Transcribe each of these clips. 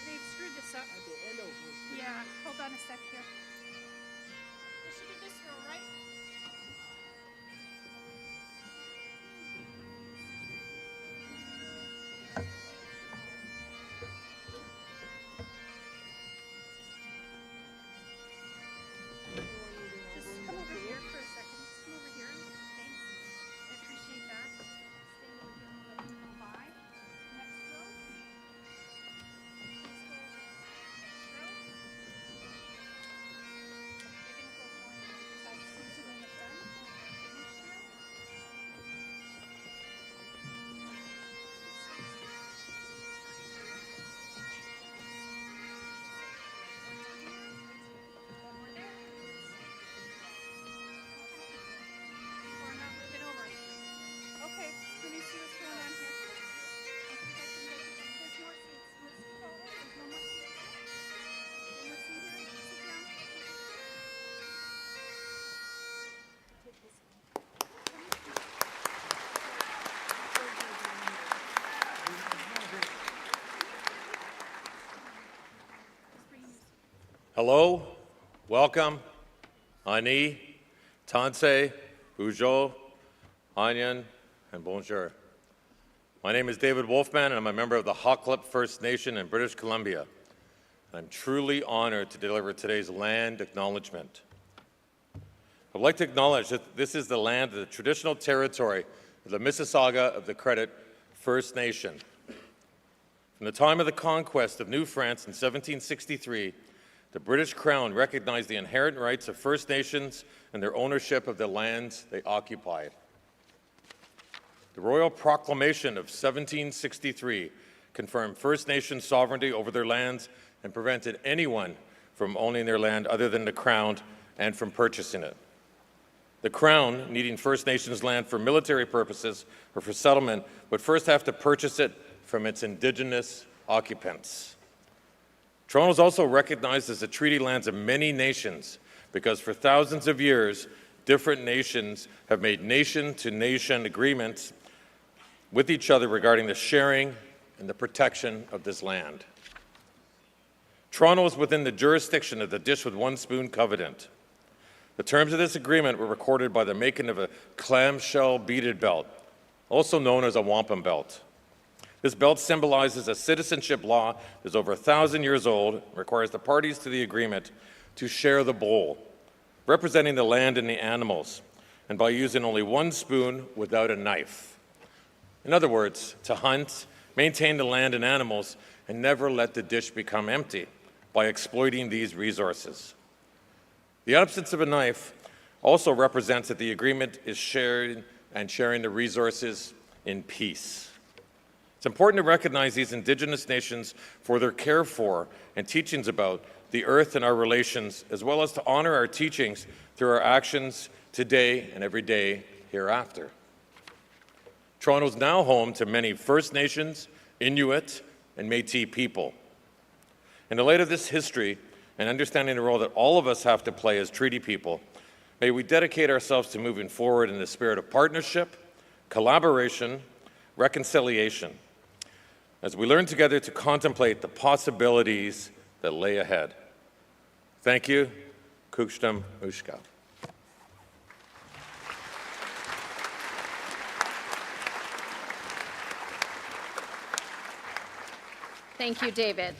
They've screwed this up. Yeah, hold on a sec here. This should be this row, right? Just come over here for a second. Just come over here. Thanks. I appreciate that. Stay over here and let me go by. Next row. Okay, let me see what's going on here. There's more seats. Let's keep going. There's no more seats. One more seat here. Sit down. Take this one. Hello, welcome, Ani, Tanse, Bujo, Anyan, and bonjour. My name is David Wolfman, and I'm a member of the Hoklip First Nation in British Columbia. I'm truly honored to deliver today's land acknowledgement. I'd like to acknowledge that this is the land of the traditional territory of the Mississauga of the Credit First Nation. From the time of the conquest of New France in 1763, the British Crown recognized the inherent rights of First Nations and their ownership of the lands they occupied. The Royal Proclamation of 1763 confirmed First Nations sovereignty over their lands and prevented anyone from owning their land other than the Crown and from purchasing it. The Crown, needing First Nations land for military purposes or for settlement, would first have to purchase it from its Indigenous occupants. Toronto is also recognized as the treaty lands of many nations because for thousands of years, different nations have made nation-to-nation agreements with each other regarding the sharing and the protection of this land. Toronto is within the jurisdiction of the Dish with One Spoon Covenant. The terms of this agreement were recorded by the making of a clamshell beaded belt, also known as a wampum belt. This belt symbolizes a citizenship law that is over 1,000 years old and requires the parties to the agreement to share the bowl, representing the land and the animals, and by using only one spoon without a knife. In other words, to hunt, maintain the land and animals, and never let the dish become empty by exploiting these resources. The absence of a knife also represents that the agreement is sharing the resources in peace. It's important to recognize these Indigenous nations for their care for and teachings about the earth and our relations, as well as to honor our teachings through our actions today and every day hereafter. Toronto is now home to many First Nations, Inuit, and Métis people. In the light of this history and understanding the role that all of us have to play as treaty people, may we dedicate ourselves to moving forward in the spirit of partnership, collaboration, reconciliation, as we learn together to contemplate the possibilities that lay ahead. Thank you. Kukstum Ushka. Thank you, David.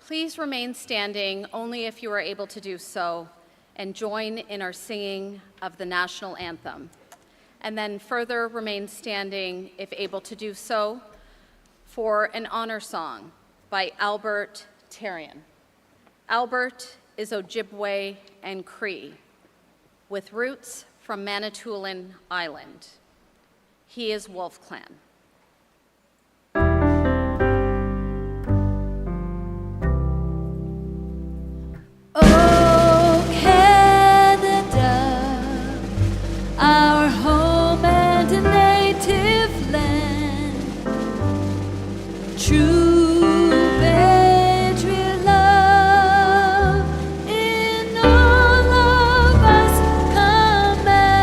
Please remain standing only if you are able to do so, and join in our singing of the national anthem. And then further remain standing, if able to do so, for an honor song by Albert Tarian. Albert is Ojibwe and Cree, with roots from Manitoulin Island. He is Wolf Clan. Oh, Canada, our home and native land, true patriot love in all of us command,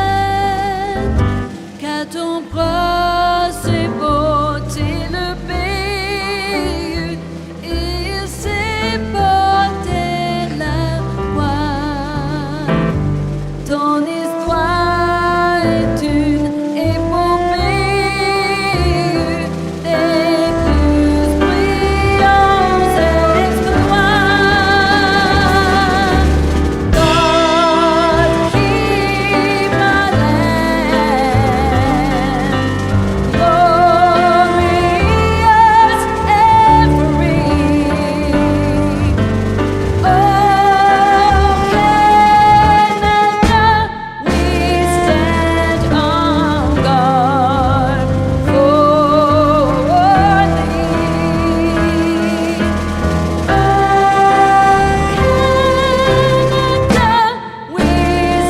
qu'à ton bras c'est porter le pays, il s'est porté la voix. Ton histoire est une épopée des plus brillants exploits. God keep my land glorious and free. Oh, Canada, we stand on guard for thee. Oh, Canada, we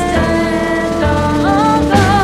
stand on guard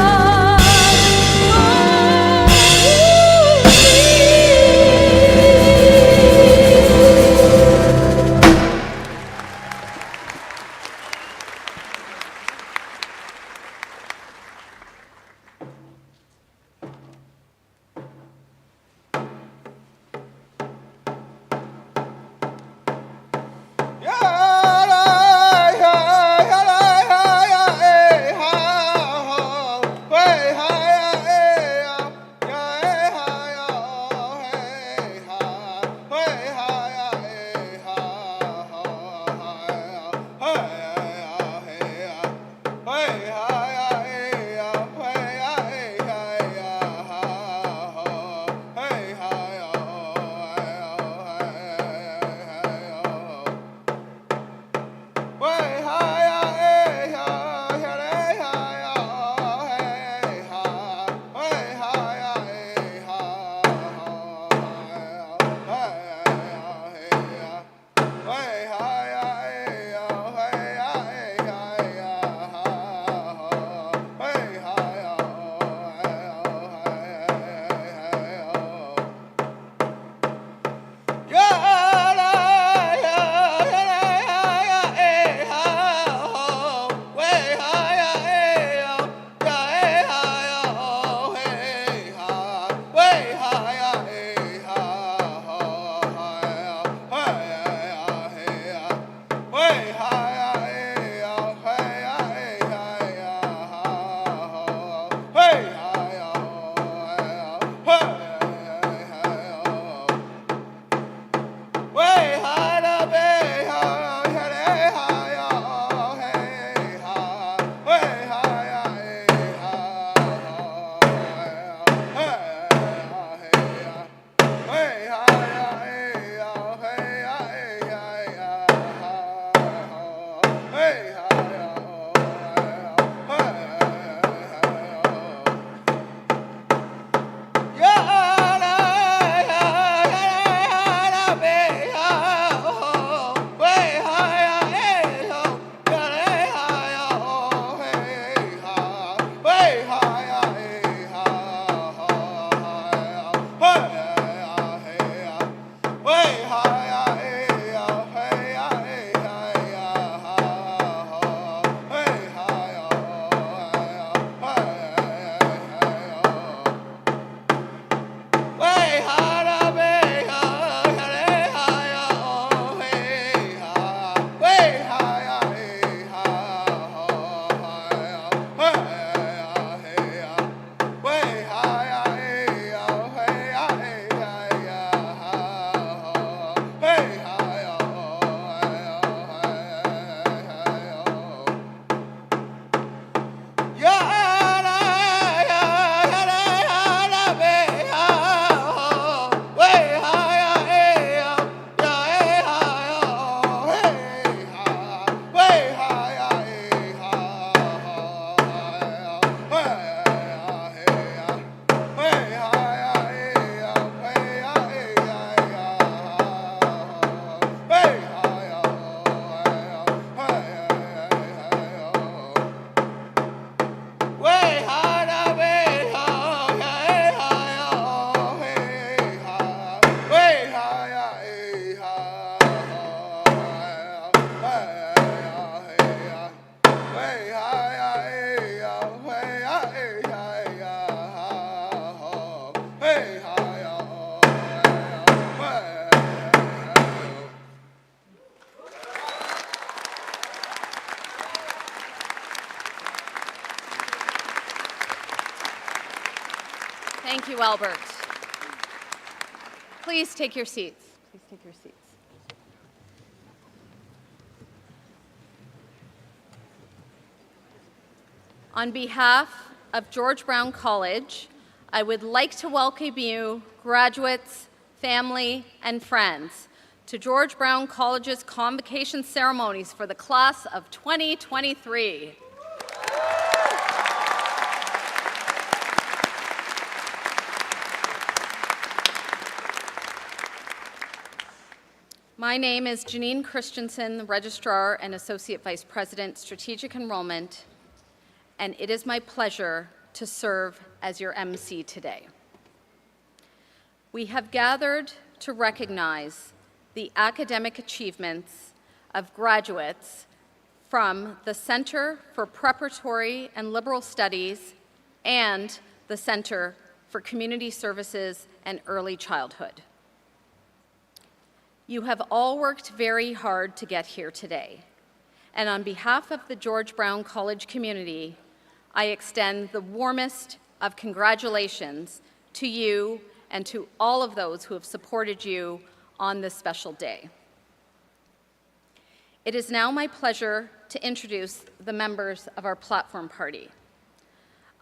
you, Albert. Please take your seats. Please take your seats. On behalf of George Brown College, I would like to welcome you, graduates, family, and friends, to George Brown College's convocation ceremonies for the class of 2023. My name is Janine Christensen, Registrar and Associate Vice President, Strategic Enrollment, and it is my pleasure to serve as your MC today. We have gathered to recognize the academic achievements of graduates from the Center for Preparatory and Liberal Studies and the Center for Community Services and Early Childhood. You have all worked very hard to get here today, and on behalf of the George Brown College community, I extend the warmest of congratulations to you and to all of those who have supported you on this special day. It is now my pleasure to introduce the members of our platform party.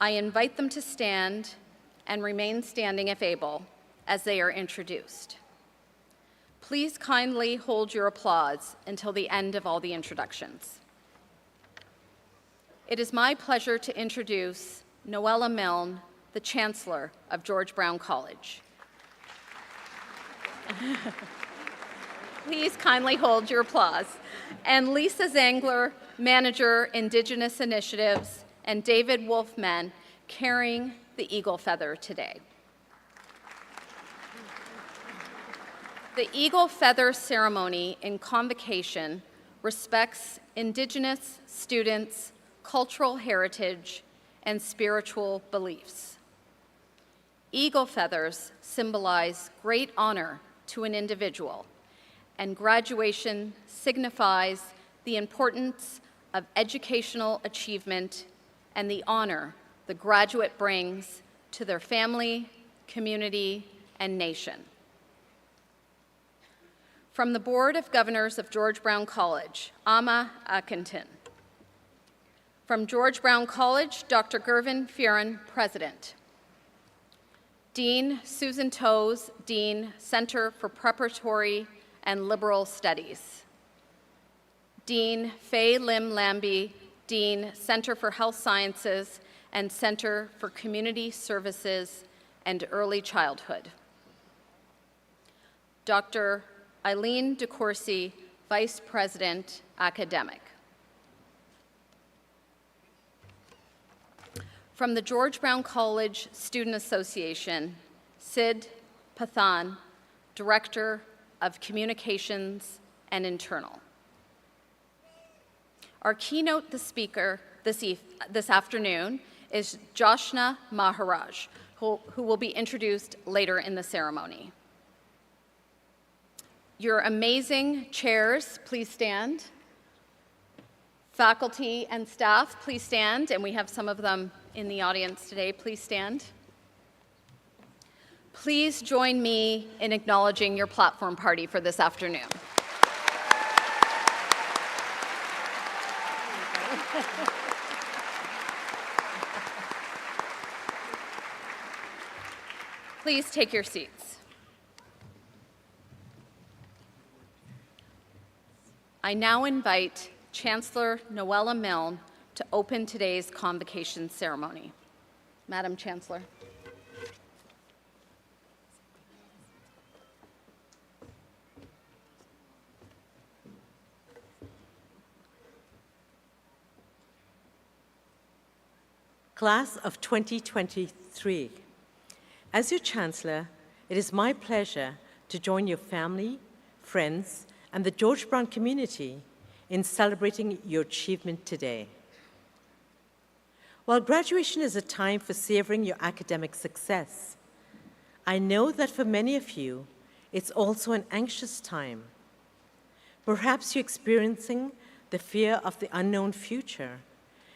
I invite them to stand and remain standing if able as they are introduced. Please kindly hold your applause until the end of all the introductions. It is my pleasure to introduce Noella Milne, the Chancellor of George Brown College. Please kindly hold your applause. And Lisa Zangler, Manager, Indigenous Initiatives, and David Wolfman, carrying the Eagle Feather today. The Eagle Feather ceremony in Convocation respects Indigenous students' cultural heritage and spiritual beliefs. Eagle feathers symbolize great honor to an individual, and graduation signifies the importance of educational achievement and the honor the graduate brings to their family, community, and nation. From the Board of Governors of George Brown College, Ama Akinton. From George Brown College, Dr. Gervin Fearon, President. Dean Susan Toes, Dean, Center for Preparatory and Liberal Studies. Dean Faye Lim Lambie, Dean, Center for Health Sciences and Center for Community Services and Early Childhood. Dr. Eileen DeCourcy, Vice President, Academic. From the George Brown College Student Association, Sid Pathan, Director of Communications and Internal. Our keynote speaker this afternoon is Joshna Maharaj, who will be introduced later in the ceremony. Your amazing chairs, please stand. Faculty and staff, please stand, and we have some of them in the audience today. Please stand. Please join me in acknowledging your platform party for this afternoon. Please take your seats. I now invite Chancellor Noella Milne to open today's convocation ceremony. Madam Chancellor. Class of 2023. As your Chancellor, it is my pleasure to join your family, friends, and the George Brown community in celebrating your achievement today. While graduation is a time for savoring your academic success, I know that for many of you, it's also an anxious time. Perhaps you're experiencing the fear of the unknown future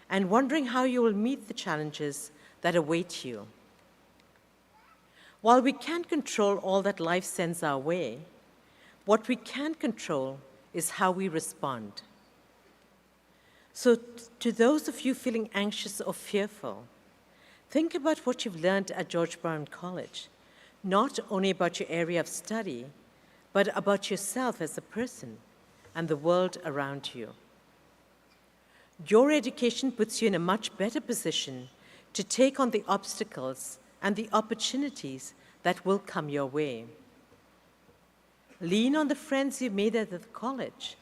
and wondering how you will meet the challenges that await you. While we can't control all that life sends our way, what we can control is how we respond. So to those of you feeling anxious or fearful, think about what you've learned at George Brown College, not only about your area of study, but about yourself as a person and the world around you. Your education puts you in a much better position to take on the obstacles and the opportunities that will come your way. Lean on the friends you made at the college.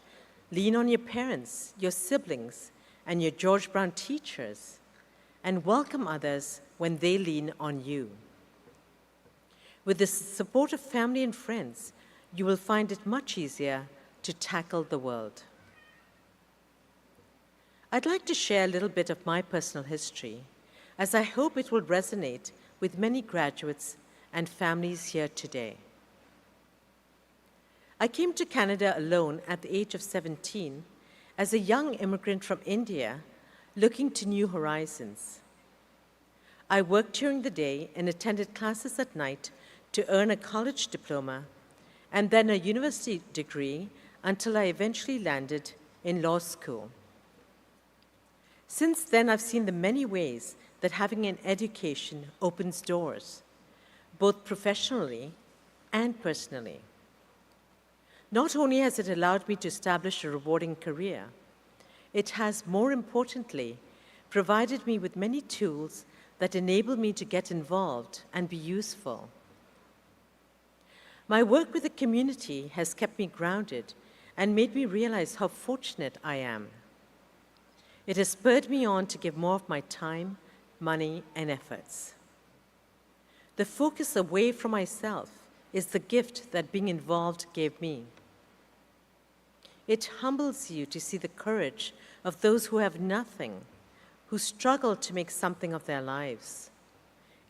Lean on your parents, your siblings, and your George Brown teachers, and welcome others when they lean on you. With the support of family and friends, you will find it much easier to tackle the world. I'd like to share a little bit of my personal history, as I hope it will resonate with many graduates and families here today. I came to Canada alone at the age of 17 as a young immigrant from India looking to new horizons. I worked during the day and attended classes at night to earn a college diploma and then a university degree until I eventually landed in law school. Since then, I've seen the many ways that having an education opens doors, both professionally and personally. Not only has it allowed me to establish a rewarding career, it has, more importantly, provided me with many tools that enable me to get involved and be useful. My work with the community has kept me grounded and made me realize how fortunate I am. It has spurred me on to give more of my time, money, and efforts. The focus away from myself is the gift that being involved gave me. It humbles you to see the courage of those who have nothing, who struggle to make something of their lives.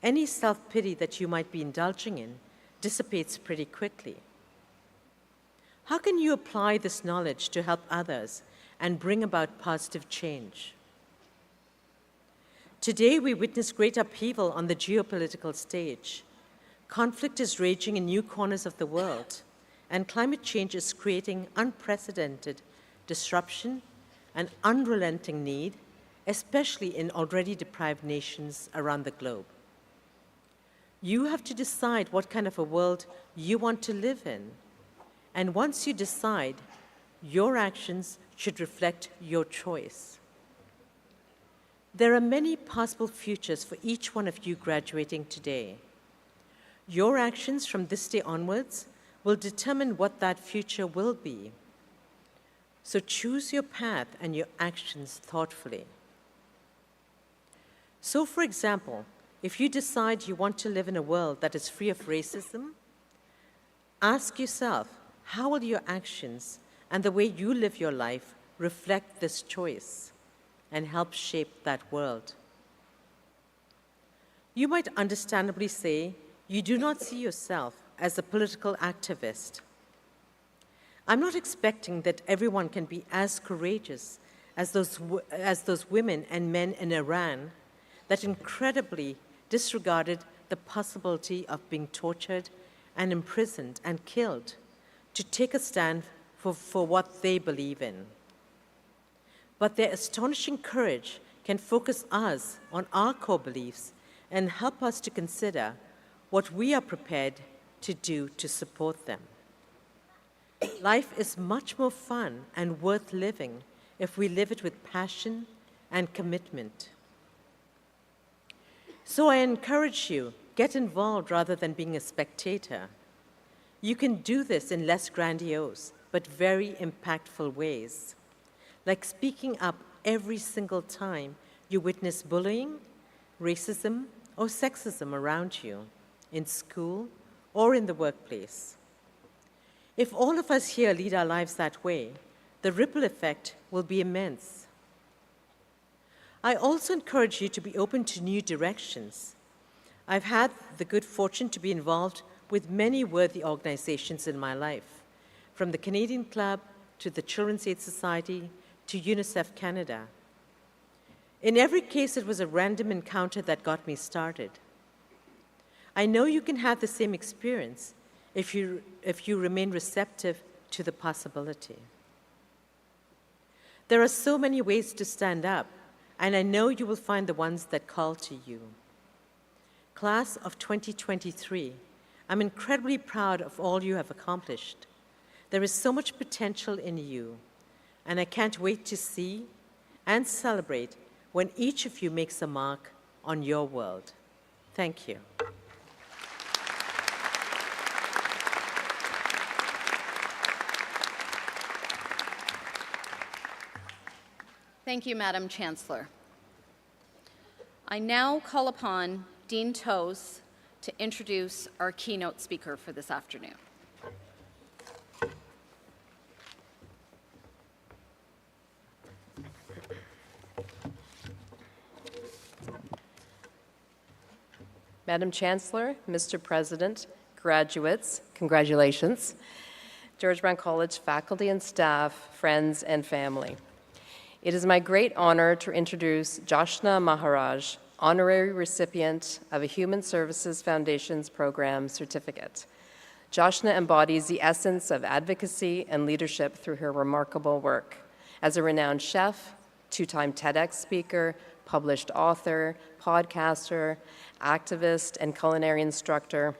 Any self-pity that you might be indulging in dissipates pretty quickly. How can you apply this knowledge to help others and bring about positive change? Today, we witness great upheaval on the geopolitical stage. Conflict is raging in new corners of the world, and climate change is creating unprecedented disruption and unrelenting need, especially in already deprived nations around the globe. You have to decide what kind of a world you want to live in, and once you decide, your actions should reflect your choice. There are many possible futures for each one of you graduating today. Your actions from this day onwards will determine what that future will be. So choose your path and your actions thoughtfully. So, for example, if you decide you want to live in a world that is free of racism, ask yourself, how will your actions and the way you live your life reflect this choice and help shape that world? You might understandably say you do not see yourself as a political activist. I'm not expecting that everyone can be as courageous as those women and men in Iran that incredibly disregarded the possibility of being tortured and imprisoned and killed to take a stand for what they believe in. But their astonishing courage can focus us on our core beliefs and help us to consider what we are prepared to do to support them. Life is much more fun and worth living if we live it with passion and commitment. So I encourage you, get involved rather than being a spectator. You can do this in less grandiose, but very impactful ways, like speaking up every single time you witness bullying, racism, or sexism around you, in school or in the workplace. If all of us here lead our lives that way, the ripple effect will be immense. I also encourage you to be open to new directions. I've had the good fortune to be involved with many worthy organizations in my life, from the Canadian Club to the Children's Aid Society to UNICEF Canada. In every case, it was a random encounter that got me started. I know you can have the same experience if you remain receptive to the possibility. There are so many ways to stand up, and I know you will find the ones that call to you. Class of 2023, I'm incredibly proud of all you have accomplished. There is so much potential in you, and I can't wait to see and celebrate when each of you makes a mark on your world. Thank you. Thank you, Madam Chancellor. I now call upon Dean Toes to introduce our keynote speaker for this afternoon. Madam Chancellor, Mr. President, graduates, congratulations, George Brown College faculty and staff, friends and family. It is my great honor to introduce Joshna Maharaj, honorary recipient of a Human Services Foundation's program certificate. Joshna embodies the essence of advocacy and leadership through her remarkable work. As a renowned chef, two-time TEDx speaker, published author, podcaster, activist, and culinary instructor,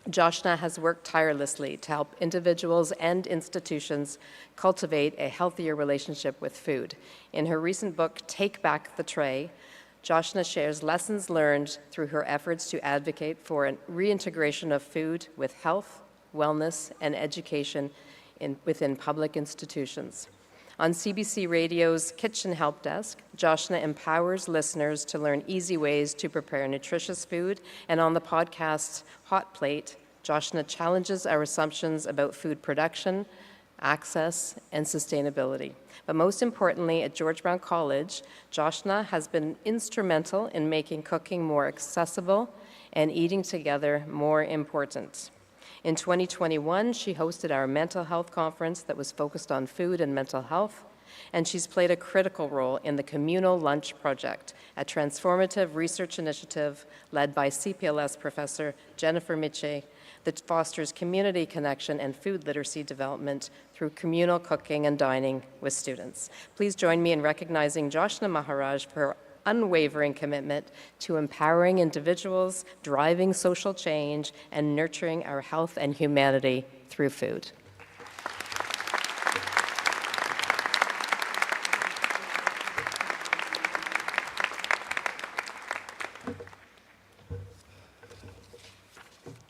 Joshna has worked tirelessly to help individuals and institutions cultivate a healthier relationship with food. In her recent book, Take Back the Tray, Joshna shares lessons learned through her efforts to advocate for a reintegration of food with health, wellness, and education within public institutions. On CBC Radio's Kitchen Help Desk, Joshna empowers listeners to learn easy ways to prepare nutritious food, and on the podcast Hot Plate, Joshna challenges our assumptions about food production, access, and sustainability. But most importantly, at George Brown College, Joshna has been instrumental in making cooking more accessible and eating together more important. In 2021, she hosted our mental health conference that was focused on food and mental health, and she's played a critical role in the Communal Lunch Project, a transformative research initiative led by CPLS professor Jennifer Miche that fosters community connection and food literacy development through communal cooking and dining with students. Please join me in recognizing Joshna Maharaj for her unwavering commitment to empowering individuals, driving social change, and nurturing our health and humanity through food.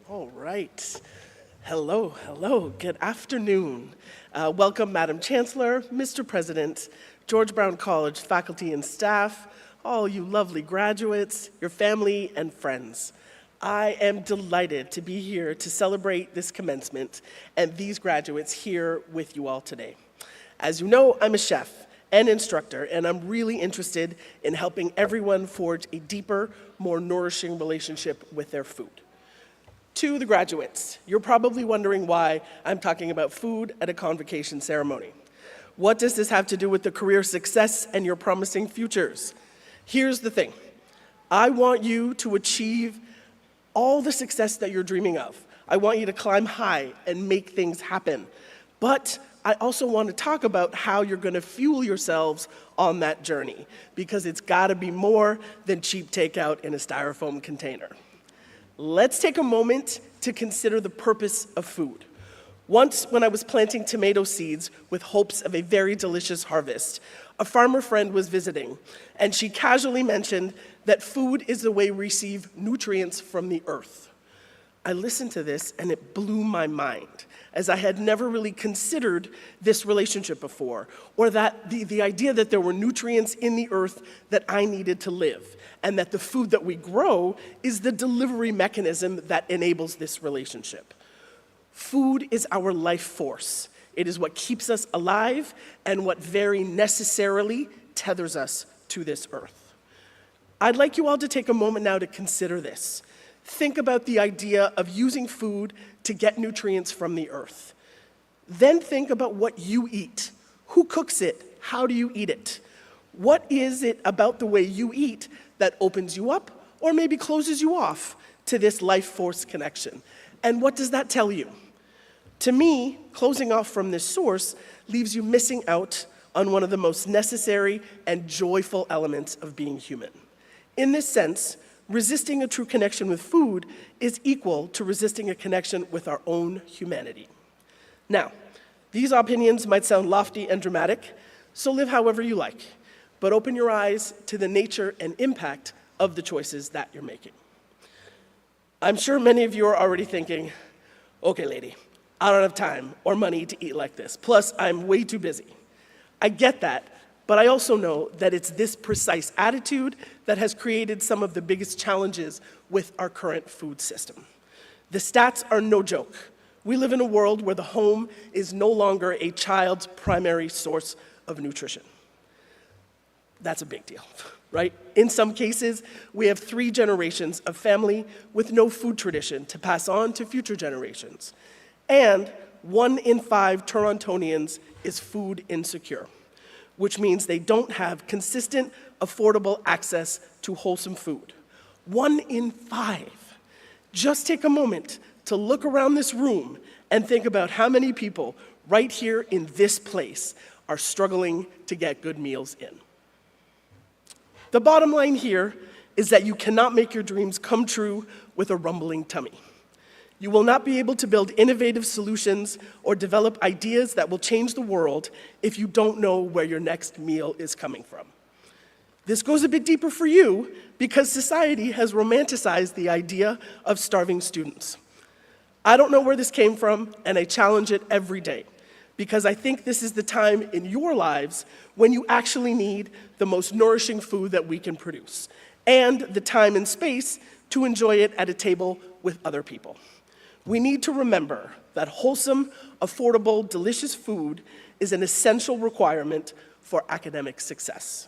All right. Hello, hello. Good afternoon. Welcome, Madam Chancellor, Mr. President, George Brown College faculty and staff, all you lovely graduates, your family and friends. I am delighted to be here to celebrate this commencement and these graduates here with you all today. As you know, I'm a chef and instructor, and I'm really interested in helping everyone forge a deeper, more nourishing relationship with their food. To the graduates, you're probably wondering why I'm talking about food at a convocation ceremony. What does this have to do with the career success and your promising futures? Here's the thing. I want you to achieve all the success that you're dreaming of. I want you to climb high and make things happen. But I also want to talk about how you're going to fuel yourselves on that journey, because it's got to be more than cheap takeout in a styrofoam container. Let's take a moment to consider the purpose of food. Once, when I was planting tomato seeds with hopes of a very delicious harvest, a farmer friend was visiting, and she casually mentioned that food is the way we receive nutrients from the earth. I listened to this, and it blew my mind, as I had never really considered this relationship before, or that the idea that there were nutrients in the earth that I needed to live, and that the food that we grow is the delivery mechanism that enables this relationship. Food is our life force. It is what keeps us alive and what very necessarily tethers us to this earth. I'd like you all to take a moment now to consider this. Think about the idea of using food to get nutrients from the earth. Then think about what you eat. Who cooks it? How do you eat it? What is it about the way you eat that opens you up or maybe closes you off to this life force connection. And what does that tell you? To me, closing off from this source leaves you missing out on one of the most necessary and joyful elements of being human. In this sense, resisting a true connection with food is equal to resisting a connection with our own humanity. Now, these opinions might sound lofty and dramatic, so live however you like, but open your eyes to the nature and impact of the choices that you're making. I'm sure many of you are already thinking, okay, lady, I don't have time or money to eat like this, plus I'm way too busy. I get that, but I also know that it's this precise attitude that has created some of the biggest challenges with our current food system. The stats are no joke. We live in a world where the home is no longer a child's primary source of nutrition. That's a big deal, right? In some cases, we have 3 generations of family with no food tradition to pass on to future generations. And 1 in 5 Torontonians is food insecure, which means they don't have consistent, affordable access to wholesome food. 1 in 5. Just take a moment to look around this room and think about how many people right here in this place are struggling to get good meals in. The bottom line here is that you cannot make your dreams come true with a rumbling tummy. You will not be able to build innovative solutions or develop ideas that will change the world if you don't know where your next meal is coming from. This goes a bit deeper for you because society has romanticized the idea of starving students. I don't know where this came from, and I challenge it every day, because I think this is the time in your lives when you actually need the most nourishing food that we can produce, and the time and space to enjoy it at a table with other people. We need to remember that wholesome, affordable, delicious food is an essential requirement for academic success.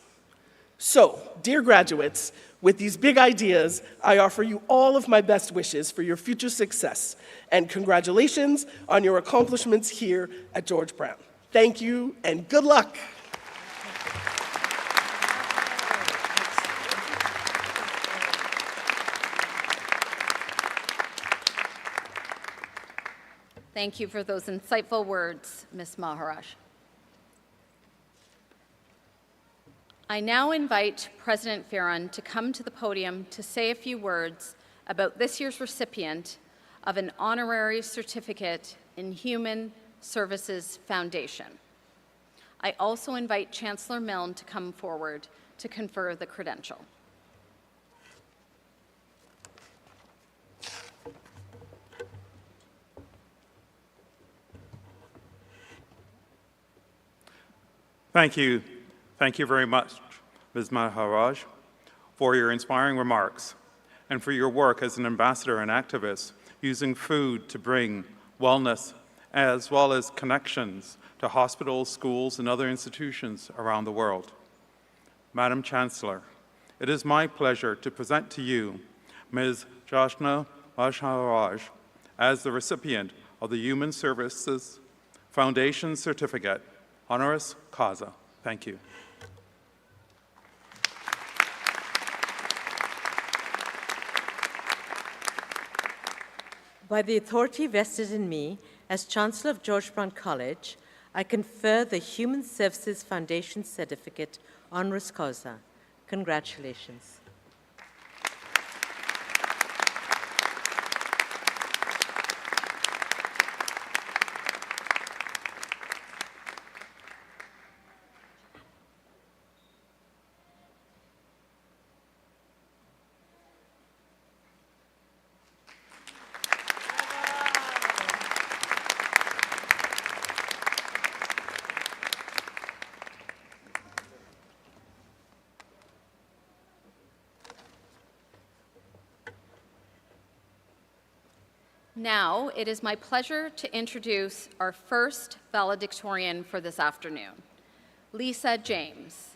So, dear graduates, with these big ideas, I offer you all of my best wishes for your future success, and congratulations on your accomplishments here at George Brown. Thank you, and good luck. Thank you for those insightful words, Ms. Maharaj. I now invite President Farron to come to the podium to say a few words about this year's recipient of an honorary certificate in Human Services Foundation. I also invite Chancellor Milne to come forward to confer the credential. Thank you. Thank you very much, Ms. Maharaj, for your inspiring remarks and for your work as an ambassador and activist using food to bring wellness as well as connections to hospitals, schools, and other institutions around the world. Madam Chancellor, it is my pleasure to present to you Ms. Jashna Maharaj as the recipient of the Human Services Foundation Certificate, honoris causa. Thank you. By the authority vested in me as Chancellor of George Brown College, I confer the Human Services Foundation Certificate, honoris causa. Congratulations. Now, it is my pleasure to introduce our first valedictorian for this afternoon, Lisa James.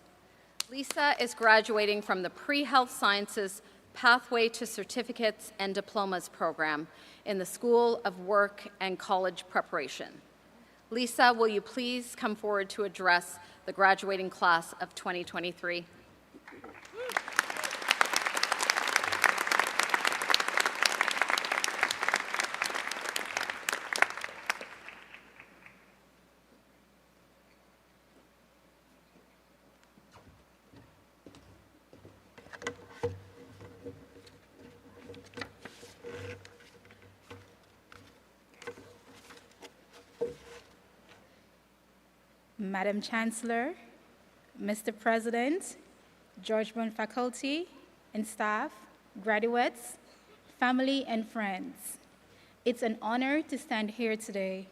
Lisa is graduating from the Pre-Health Sciences Pathway to Certificates and Diplomas program in the School of Work and College Preparation. Lisa, will you please come forward to address the graduating class of 2023? Madam Chancellor, Mr. President, George Brown faculty and staff, graduates, family, and friends. It's an honor to stand here today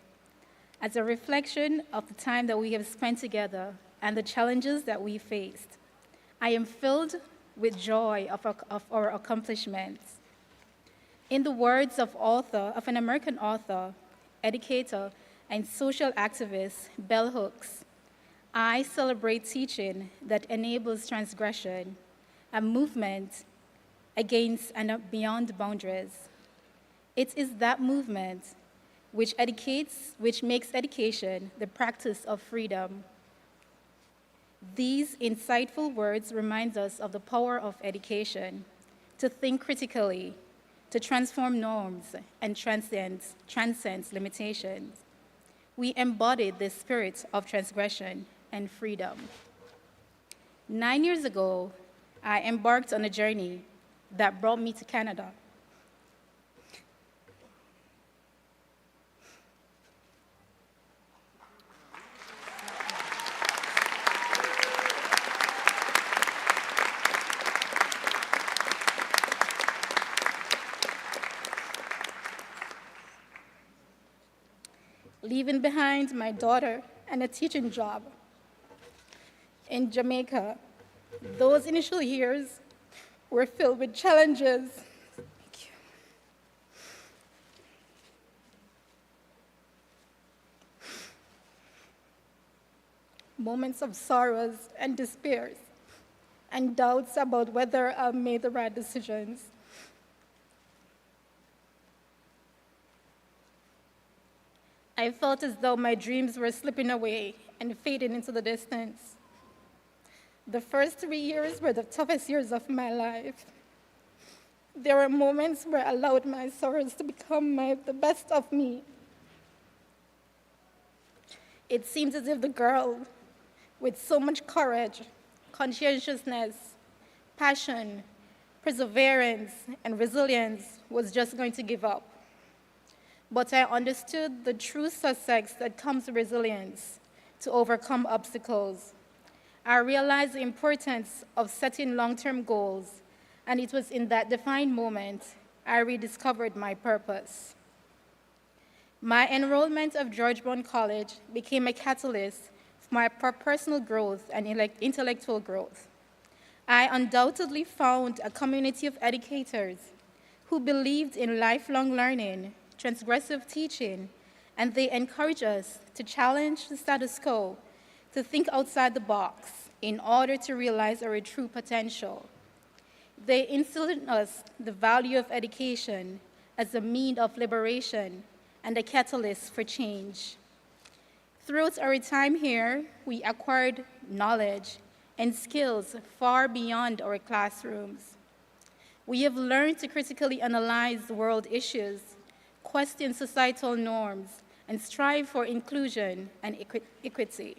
as a reflection of the time that we have spent together and the challenges that we faced. I am filled with joy of our accomplishments. In the words of an American author, educator, and social activist, Bell Hooks, I celebrate teaching that enables transgression, a movement against and beyond boundaries. It is that movement which makes education the practice of freedom. These insightful words remind us of the power of education, to think critically, to transform norms and transcends limitations. We embody the spirit of transgression and freedom. 9 years ago, I embarked on a journey that brought me to Canada. Leaving behind my daughter and a teaching job in Jamaica, those initial years were filled with challenges. Thank you. Moments of sorrows and despairs, and doubts about whether I made the right decisions. I felt as though my dreams were slipping away and fading into the distance. The first 3 years were the toughest years of my life. There were moments where I allowed my sorrows to become the best of me. It seems as if the girl with so much courage, conscientiousness, passion, perseverance, and resilience was just going to give up. But I understood the true success that comes with resilience to overcome obstacles. I realized the importance of setting long-term goals, and it was in that defined moment I rediscovered my purpose. My enrollment of George Brown College became a catalyst for my personal growth and intellectual growth. I undoubtedly found a community of educators who believed in lifelong learning, transgressive teaching, and they encourage us to challenge the status quo, to think outside the box in order to realize our true potential. They instilled in us the value of education as a means of liberation and a catalyst for change. Throughout our time here, we acquired knowledge and skills far beyond our classrooms. We have learned to critically analyze world issues, question societal norms, and strive for inclusion and equity.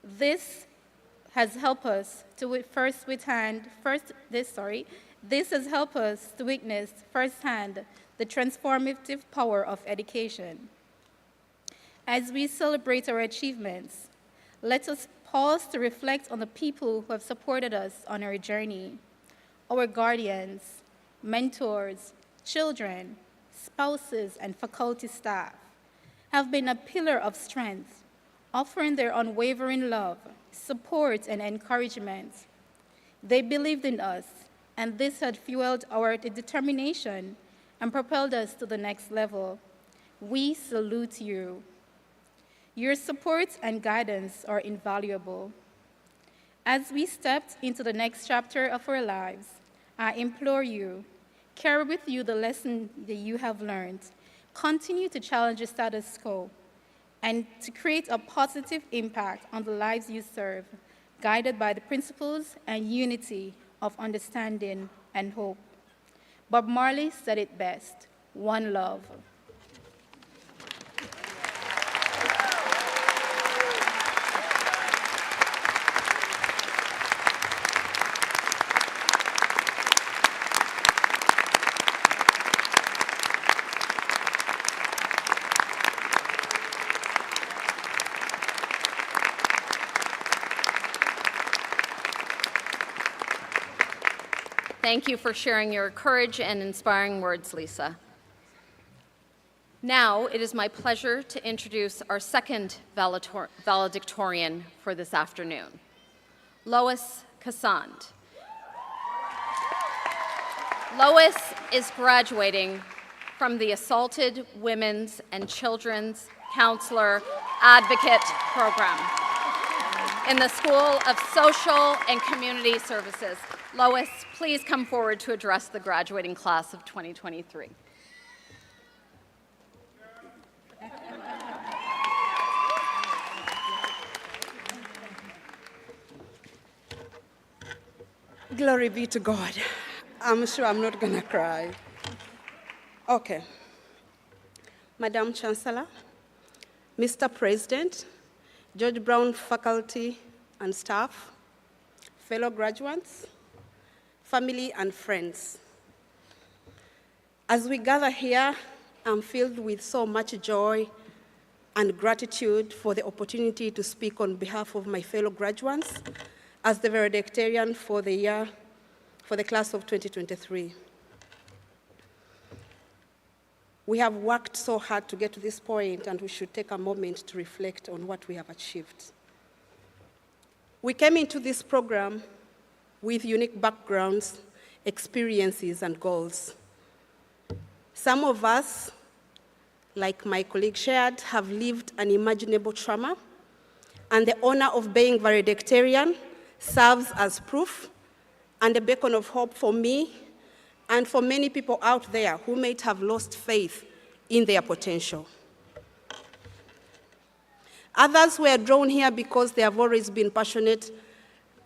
This has helped us to witness firsthand the transformative power of education. As we celebrate our achievements, let us pause to reflect on the people who have supported us on our journey. Our guardians, mentors, children, spouses, and faculty staff have been a pillar of strength, offering their unwavering love, support, and encouragement. They believed in us, and this had fueled our determination and propelled us to the next level. We salute you. Your support and guidance are invaluable. As we stepped into the next chapter of our lives, I implore you, carry with you the lesson that you have learned, continue to challenge the status quo, and to create a positive impact on the lives you serve, guided by the principles and unity of understanding and hope. Bob Marley said it best, one love. Thank you for sharing your courage and inspiring words, Lisa. Now, it is my pleasure to introduce our second valedictorian for this afternoon, Lois Cassand. Lois is graduating from the Assaulted Women's and Children's Counselor Advocate Program in the School of Social and Community Services. Lois, please come forward to address the graduating class of 2023. Glory be to God. I'm sure I'm not going to cry. Okay. Madam Chancellor, Mr. President, George Brown faculty and staff, fellow graduates, family and friends. As we gather here, I'm filled with so much joy and gratitude for the opportunity to speak on behalf of my fellow graduates as the valedictorian for the class of 2023. We have worked so hard to get to this point, and we should take a moment to reflect on what we have achieved. We came into this program with unique backgrounds, experiences, and goals. Some of us, like my colleague shared, have lived unimaginable trauma, and the honor of being valedictorian serves as proof and a beacon of hope for me and for many people out there who might have lost faith in their potential. Others were drawn here because they have always been passionate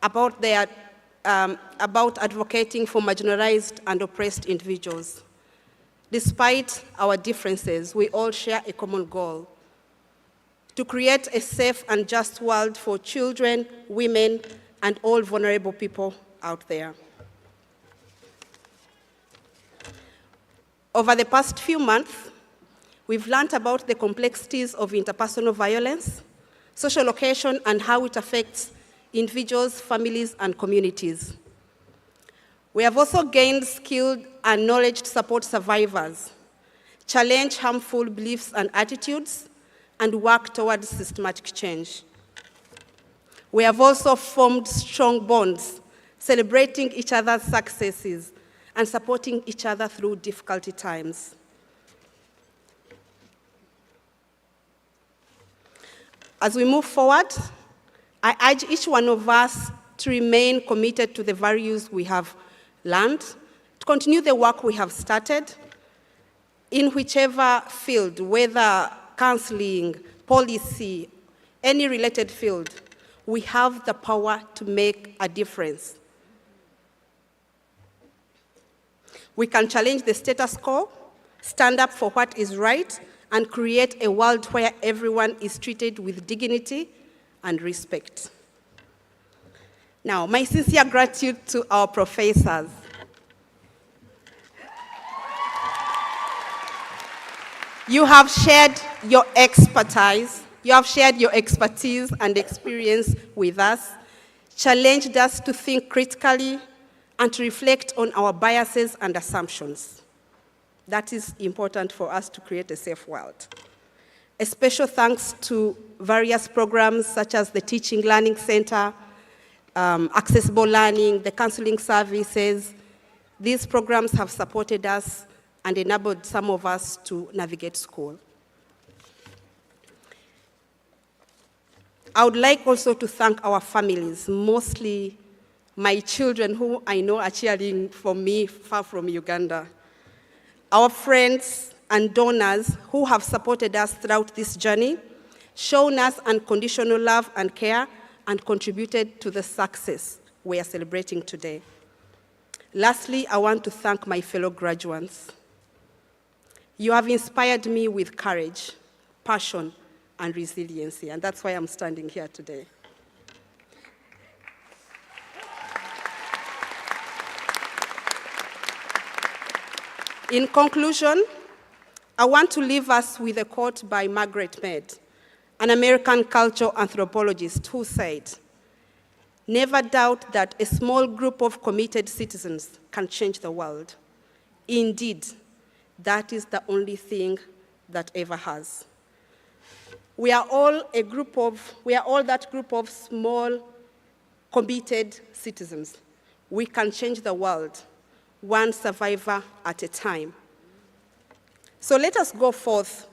about advocating for marginalized and oppressed individuals. Despite our differences, we all share a common goal: to create a safe and just world for children, women, and all vulnerable people out there. Over the past few months, we've learned about the complexities of interpersonal violence, social location, and how it affects individuals, families, and communities. We have also gained skilled and knowledge to support survivors, challenge harmful beliefs and attitudes, and work towards systematic change. We have also formed strong bonds, celebrating each other's successes and supporting each other through difficult times. As we move forward, I urge each one of us to remain committed to the values we have learned, to continue the work we have started in whichever field, whether counseling, policy, any related field. We have the power to make a difference. We can challenge the status quo, stand up for what is right, and create a world where everyone is treated with dignity and respect. Now, my sincere gratitude to our professors. You have shared your expertise, and experience with us, challenged us to think critically and to reflect on our biases and assumptions. That is important for us to create a safe world. A special thanks to various programs such as the Teaching Learning Center, Accessible Learning, the counseling services. These programs have supported us and enabled some of us to navigate school. I would like also to thank our families, mostly my children who I know are cheering for me far from Uganda. Our friends and donors who have supported us throughout this journey, shown us unconditional love and care, and contributed to the success we are celebrating today. Lastly, I want to thank my fellow graduates. You have inspired me with courage, passion, and resiliency, and that's why I'm standing here today. In conclusion, I want to leave us with a quote by Margaret Mead, an American cultural anthropologist, who said, Never doubt that a small group of committed citizens can change the world. Indeed, that is the only thing that ever has. We are all that group of small, committed citizens. We can change the world, one survivor at a time. So let us go forth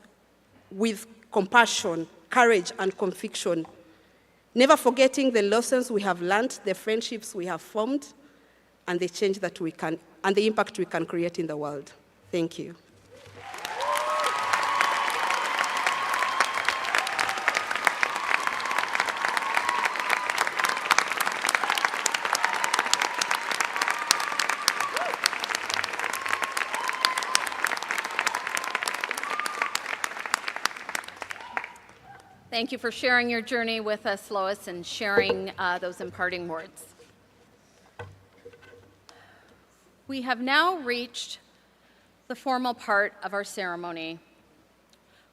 with compassion, courage, and conviction, never forgetting the lessons we have learned, the friendships we have formed, and the change that we can, and the impact we can create in the world. Thank you. Thank you for sharing your journey with us, Lois, and sharing those imparting words. We have now reached the formal part of our ceremony,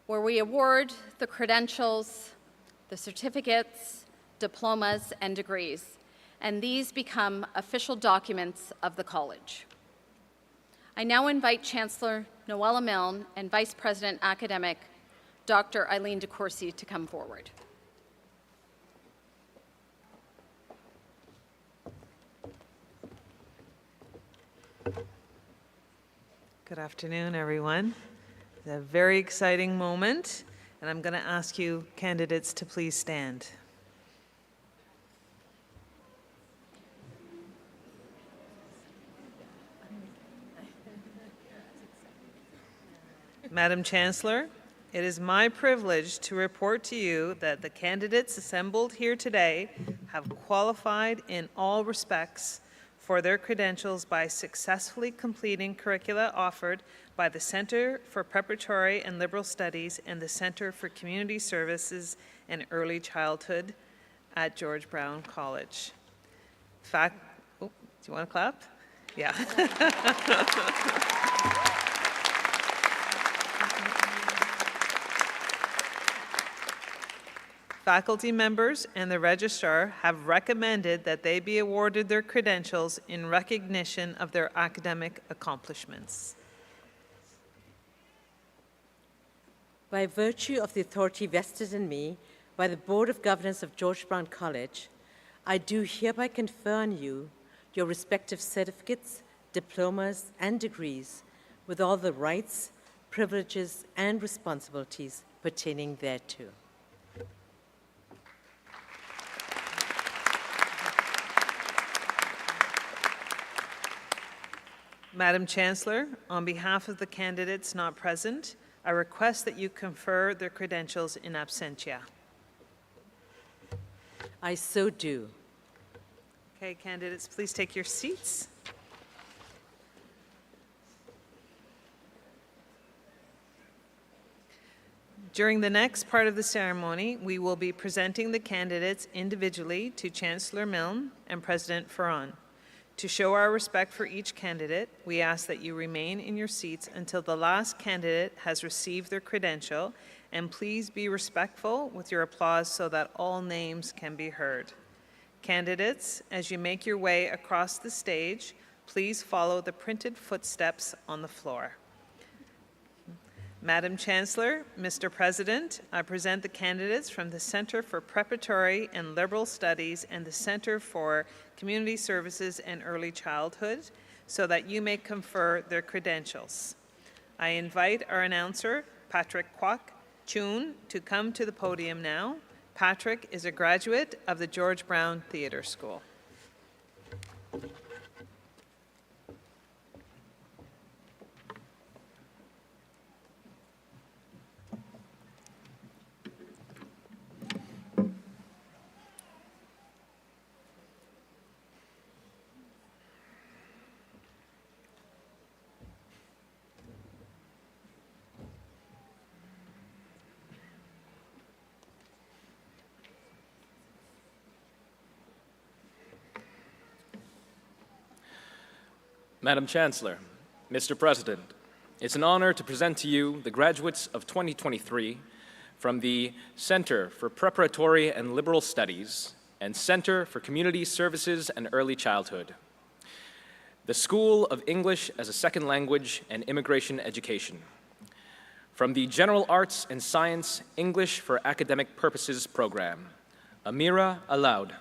where we award the credentials, the certificates, diplomas, and degrees, and these become official documents of the college. I now invite Chancellor Noella Milne and Vice President Academic Dr. Eileen DeCourcy to come forward. Good afternoon, everyone. It's a very exciting moment, and I'm going to ask you candidates to please stand. Madam Chancellor, it is my privilege to report to you that the candidates assembled here today have qualified in all respects for their credentials by successfully completing curricula offered by the Center for Preparatory and Liberal Studies and the Center for Community Services and Early Childhood at George Brown College. Do you want to clap? Yeah. Faculty members and the registrar have recommended that they be awarded their credentials in recognition of their academic accomplishments. By virtue of the authority vested in me by the Board of Governors of George Brown College, I do hereby confer on you your respective certificates, diplomas, and degrees with all the rights, privileges, and responsibilities pertaining thereto. Madam Chancellor, on behalf of the candidates not present, I request that you confer their credentials in absentia. I so do. Okay, candidates, please take your seats. During the next part of the ceremony, we will be presenting the candidates individually to Chancellor Milne and President Ferron. To show our respect for each candidate, we ask that you remain in your seats until the last candidate has received their credential, and please be respectful with your applause so that all names can be heard. Candidates, as you make your way across the stage, please follow the printed footsteps on the floor. Madam Chancellor, Mr. President, I present the candidates from the Center for Preparatory and Liberal Studies and the Center for Community Services and Early Childhood so that you may confer their credentials. I invite our announcer, Patrick Kwok Chun, to come to the podium now. Patrick is a graduate of the George Brown Theatre School. Madam Chancellor, Mr. President, it's an honor to present to you the graduates of 2023 from the Center for Preparatory and Liberal Studies and Center for Community Services and Early Childhood. The School of English as a Second Language and Immigration Education. From the General Arts and Science English for Academic Purposes program, Amira Aloud.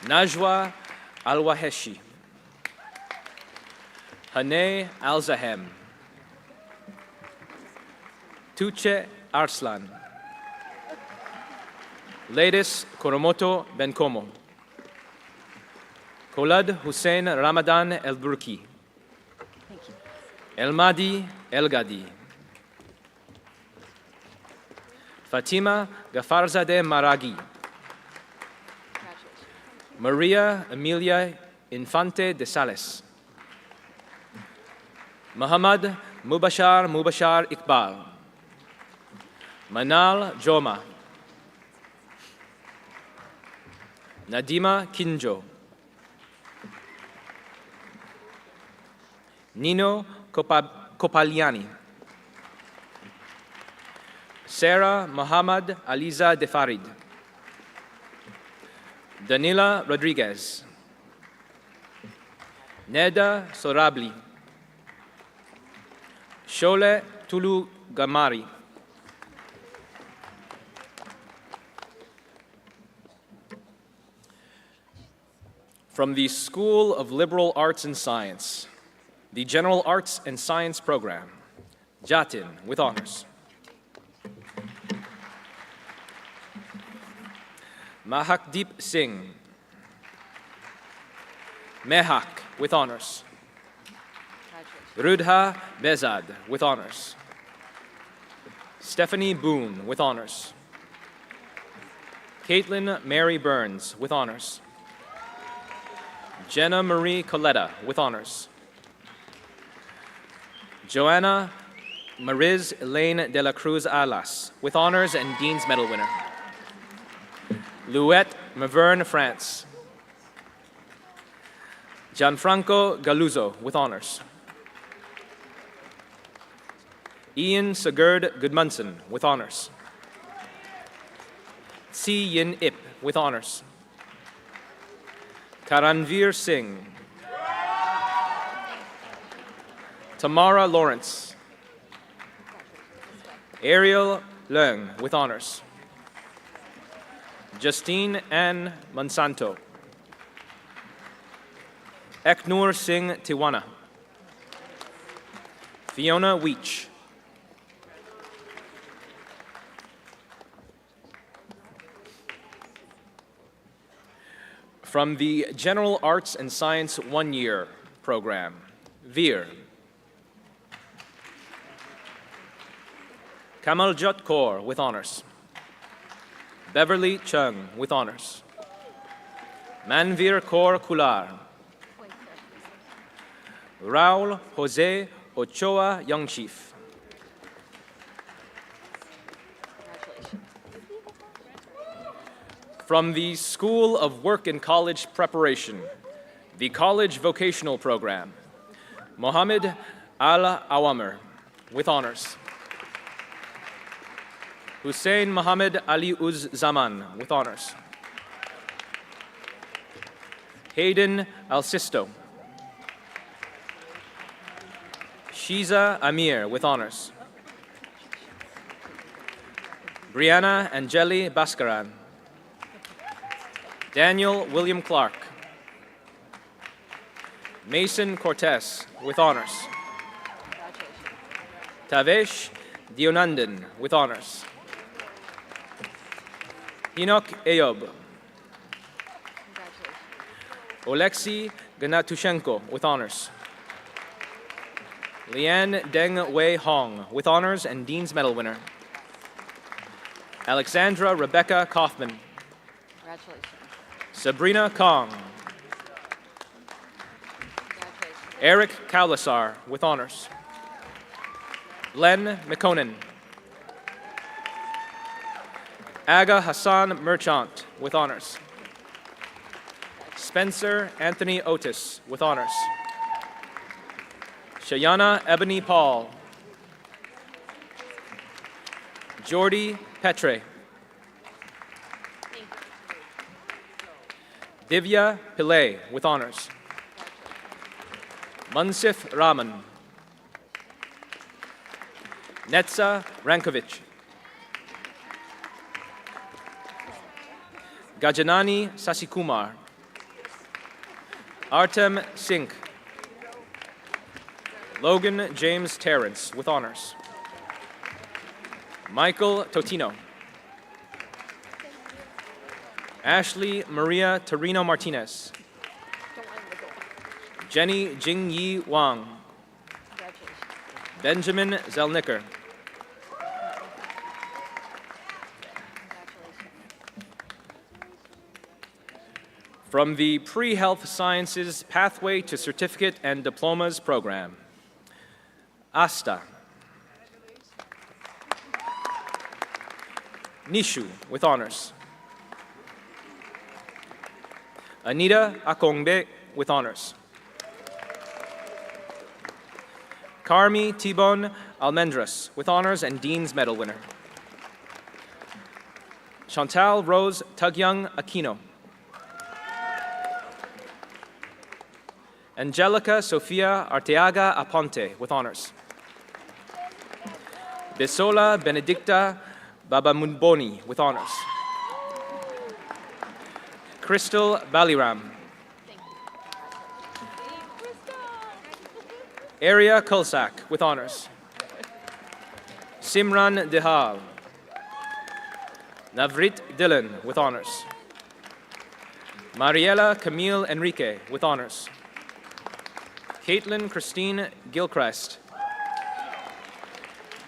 Najwa Al-Waheshi. Haneh Al-Zahem. Tuche Arslan. Ladis Koromoto Benkomo. Kolad Hussein Ramadan El-Burki. El-Madi El-Gadi. Fatima Gafarzadeh Maragi. Maria Emilia Infante de Sales. Muhammad Mubashar Iqbal. Manal Joma. Nadima Kinjo. Nino Kopaliani. Sarah Muhammad Aliza Defarid. Danila Rodriguez. Neda Sorabli. Shole Tulu Gamari. From the School of Liberal Arts and Science, the General Arts and Science program, Jatin with honors. Mahakdeep Singh. Mehak with honors. Rudha Bezad with honors. Stephanie Boone with honors. Caitlin Mary Burns with honors. Jenna Marie Coletta with honors. Joanna Mariz Elaine de la Cruz Alas with honors and Dean's Medal winner. Louette Maverne France. Gianfranco Galuzzo with honors. Ian Sigurd Gudmundsen with honors. Si Yin Ip with honors. Karanveer Singh. Tamara Lawrence. Ariel Leung with honors. Justine Ann Monsanto. Eknur Singh Tiwana. Fiona Weech. From the General Arts and Science 1-year program, Veer. Kamaljot Kaur with honors. Beverly Chung with honors. Manveer Kaur Kular. Raul Jose Ochoa Young Chief. From the School of Work and College Preparation, the College Vocational Program, Mohammed Al-Awamir with honors. Hussein Mohammed Ali Uz Zaman with honors. Hayden Al-Sisto. Shiza Amir with honors. Brianna Angeli Baskaran. Daniel William Clark. Mason Cortez with honors. Tavesh Dionandan with honors. Enoch Ayob. Oleksiy Gnatushenko with honors. Lian Deng Wei Hong with honors and Dean's Medal winner. Alexandra Rebecca Kaufman. Congratulations. Sabrina Kong. Eric Kaulasar with honors. Len McConan. Aga Hassan Merchant with honors. Spencer Anthony Otis with honors. Shayana Ebony Paul. Jordi Petre. Divya Pillay with honors. Munsif Rahman. Netsa Rankovic. Gajanani Sasikumar. Artem Singh. Logan James Terrence with honors. Michael Totino. Ashley Maria Torino Martinez. Jenny Jingyi Wang. Benjamin Zelnicker. From the Pre-Health Sciences Pathway to Certificate and Diplomas program, Asta. Nishu with honors. Anita Akongbe with honors. Carmi Tibon Almendras with honors and Dean's Medal winner. Chantal Rose Tugyung Aquino. Angelica Sofia Arteaga Aponte with honors. Besola Benedicta Babamunboni with honors. Crystal Baliram. Aria Kulsak with honors. Simran Dehal. Navrit Dillon with honors. Mariela Camille Enrique with honors. Caitlin Christine Gilchrist.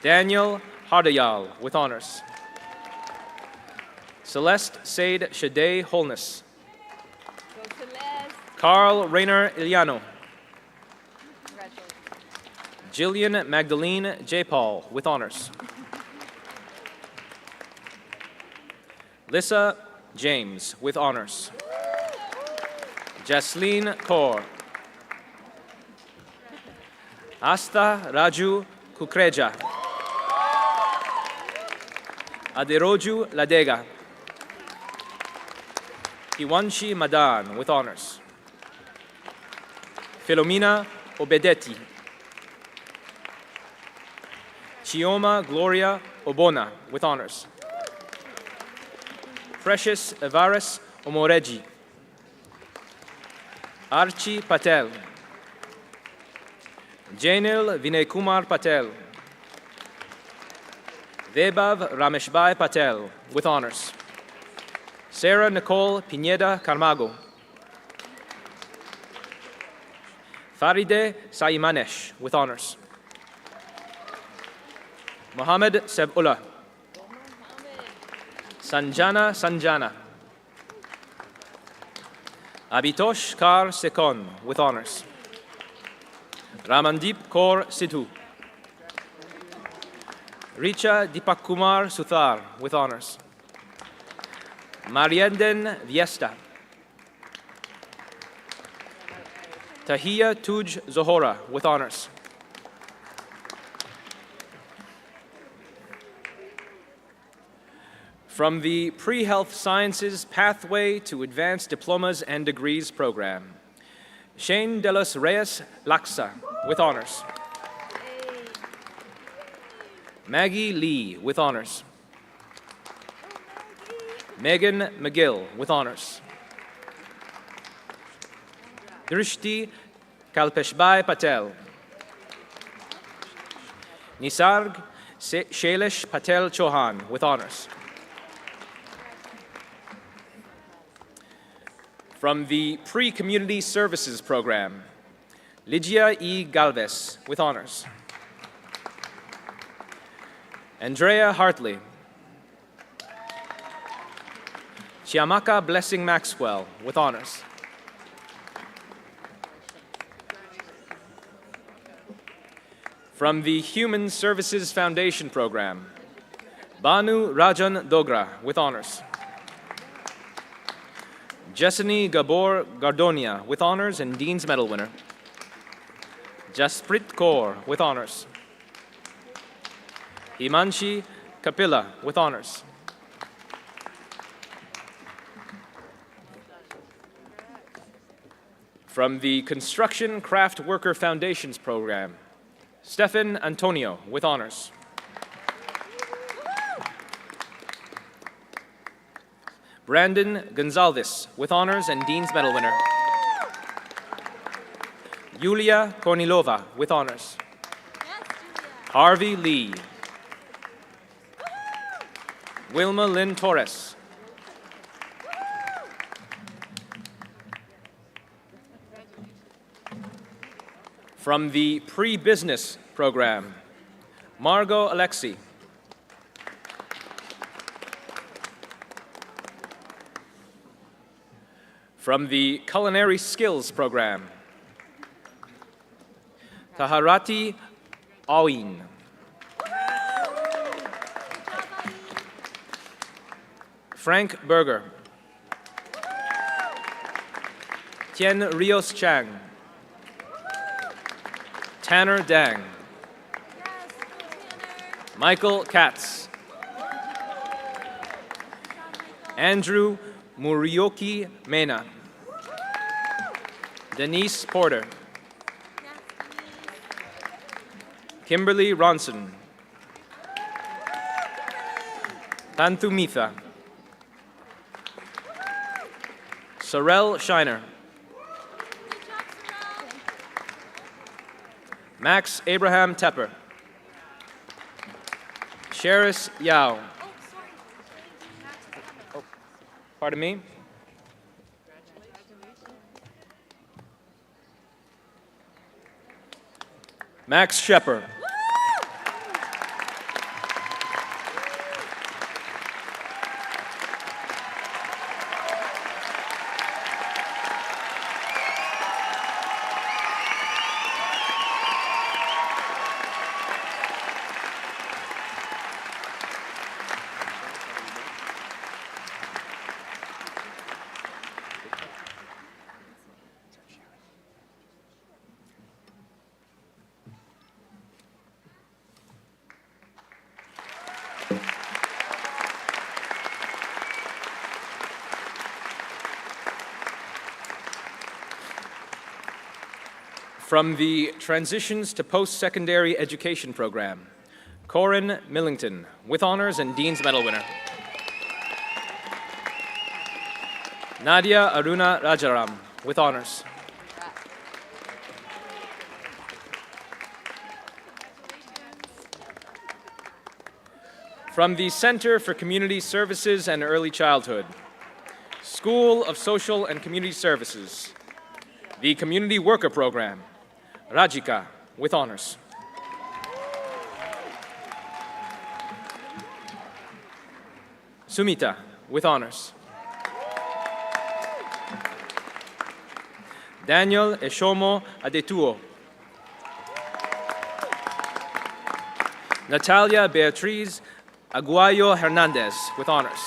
Daniel Hardayal with honors. Celeste Said Shade Holness. Carl Rainer Iliano. Jillian Magdalene J. Paul with honors. Lissa James with honors. Jasleen Kaur. Asta Raju Kukreja. Aderoju Ladega. Iwanshi Madan with honors. Filomena Obedetti. Chioma Gloria Obona with honors. Precious Evaris Omoreji. Archie Patel. Jainil Vinay Kumar Patel. Vebav Rameshbai Patel with honors. Sarah Nicole Pineda Carmago. Faride Saimanesh with honors. Mohammed Sebullah. Sanjana Sanjana. Abitosh Kar Sekon with honors. Ramandeep Kaur Sidhu. Richa Deepak Suthar with honors. Marienden Viesta. Tahia Tuj Zohora with honors. From the Pre-Health Sciences Pathway to Advanced Diplomas and Degrees program, Shane de los Reyes Laksa with honors. Maggie Lee with honors. Megan McGill with honors. Drishti Kalpeshbai Patel. Nisarg Shailesh Patel Chauhan with honors. From the Pre-Community Services program, Lygia E. Galvez with honors. Andrea Hartley. Chiamaka Blessing Maxwell with honors. From the Human Services Foundation program, Banu Rajan Dogra with honors. Jessany Gabor Gardonia with honors and Dean's Medal winner. Jasprit Kaur with honors. Himanshi Kapila with honors. From the Construction Craft Worker Foundations Program, Stefan Antonio with honors. Brandon Gonzalez with honors and Dean's Medal winner. Yulia Kornilova with honors. Harvey Lee. Wilma Lynn Torres. From the Pre-Business Program, Margot Alexi. From the Culinary Skills Program, Taharati Awin. Frank Berger. Tien Rios Chang. Tanner Dang. Michael Katz. Andrew Murioki Mena. Denise Porter. Kimberly Ronson. Tantu Mitha. Sorel Shiner. Max Abraham Tepper. Sheris Yao. Oh, pardon me. Max Shepard. From the Transitions to Post-Secondary Education Program, Corin Millington, with honors and Dean's Medal winner. Nadia Aruna Rajaram, with honors. From the Center for Community Services and Early Childhood, School of Social and Community Services, the Community Worker Program, Rajika, with honors. Sumita, with honors. Daniel Eshomo Adetuo. Natalia Beatriz Aguayo Hernandez, with honors.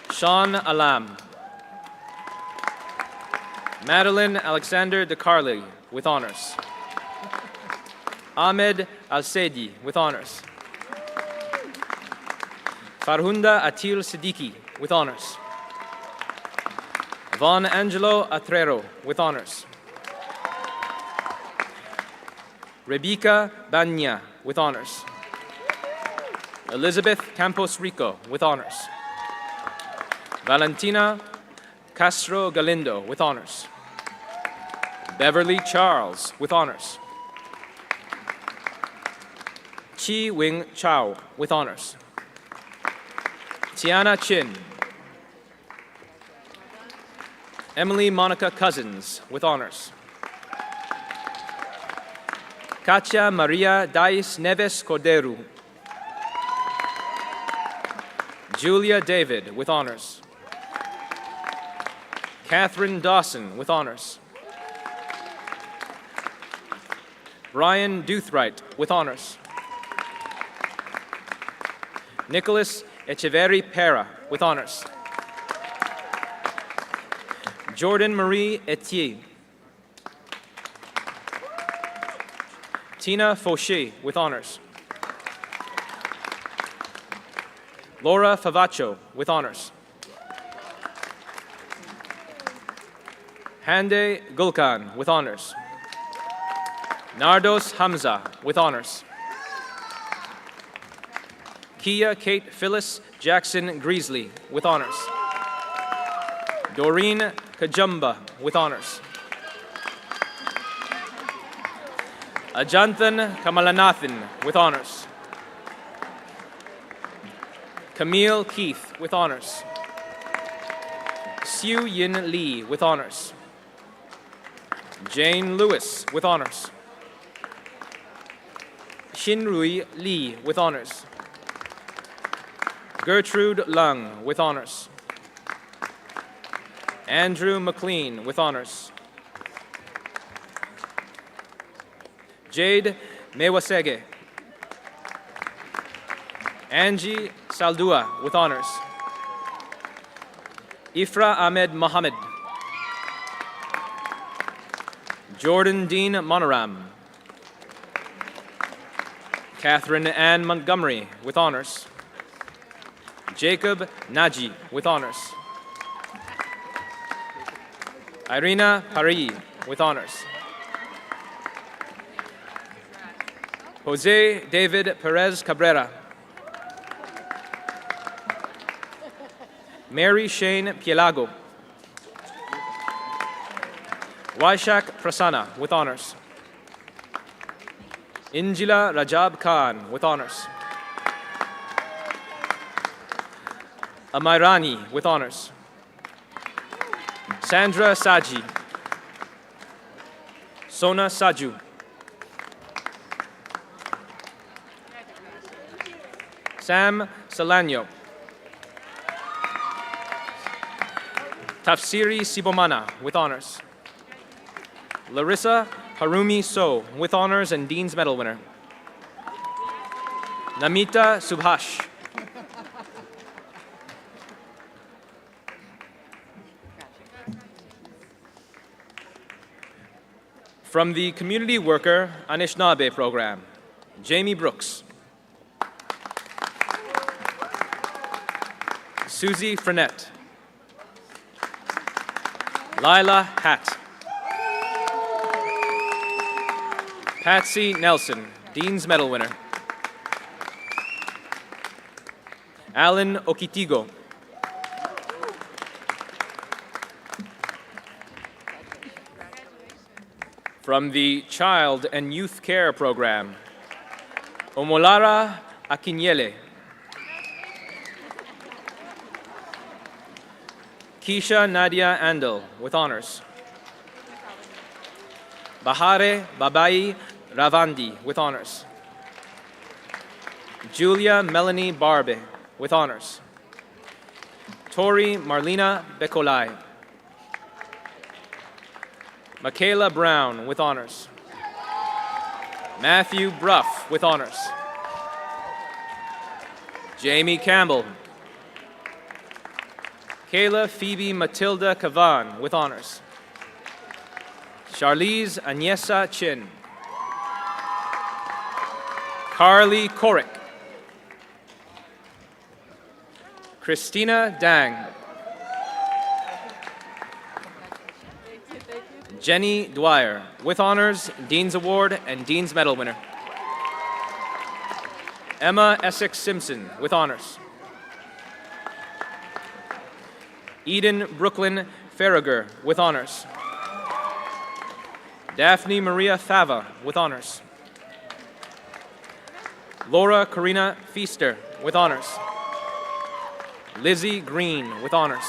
Sean Alam. Madeline Alexander DeCarli, with honors. Ahmed Al-Sedi, with honors. Farhunda Atil Siddiqui, with honors. Von Angelo Atrero, with honors. Rebecca Banya, with honors. Elizabeth Campos Rico, with honors. Valentina Castro Galindo, with honors. Beverly Charles, with honors. Chi Wing Chao, with honors. Tiana Chin. Emily Monica Cousins, with honors. Katia Maria Dais Neves Cordeiro. Julia David, with honors. Catherine Dawson, with honors. Brian Duthright, with honors. Nicholas Echeverri Pera, with honors. Jordan Marie Etier. Tina Fauché, with honors. Laura Favaccio, with honors. Hande Gulkan, with honors. Nardos Hamza, with honors. Kia Kate Phyllis Jackson Greasley, with honors. Doreen Kajumba, with honors. Ajanthan Kamalanathan, with honors. Camille Keith, with honors. Siu Yin Lee, with honors. Jane Lewis, with honors. Xinrui Li, with honors. Gertrude Lung, with honors. Andrew McLean, with honors. Jade Mewasege. Angie Saldua, with honors. Ifra Ahmed Mohammed. Jordan Dean Monoram. Catherine Ann Montgomery, with honors. Jacob Naji, with honors. Irina Pari, with honors. Jose David Perez Cabrera. Mary Shane Pielago. Waishak Prasanna, with honors. Injila Rajab Khan, with honors. Amairani, with honors. Sandra Saji. Sona Saju. Sam Salanyo. Tafsiri Sibomana, with honors. Larissa Harumi So, with honors and Dean's Medal winner. Namita Subhash. From the Community Worker Anishinaabe program, Jamie Brooks. Susie Frenette. Lila Hatt. Patsy Nelson, Dean's Medal winner. Alan Okitigo. From the Child and Youth Care Program, Omolara Akinyele. Keisha Nadia Andel, with honors. Bahare Babai Ravandi, with honors. Julia Melanie Barbe, with honors. Tori Marlena Bekolai. Michaela Brown, with honors. Matthew Bruff, with honors. Jamie Campbell. Kayla Phoebe Matilda Kavan, with honors. Charlize Agnesa Chin. Carly Korick. Christina Dang. Jenny Dwyer, with honors, Dean's Award, and Dean's Medal winner. Emma Essex Simpson, with honors. Eden Brooklyn Farragher, with honors. Daphne Maria Fava, with honors. Laura Karina Feaster, with honors. Lizzie Green, with honors.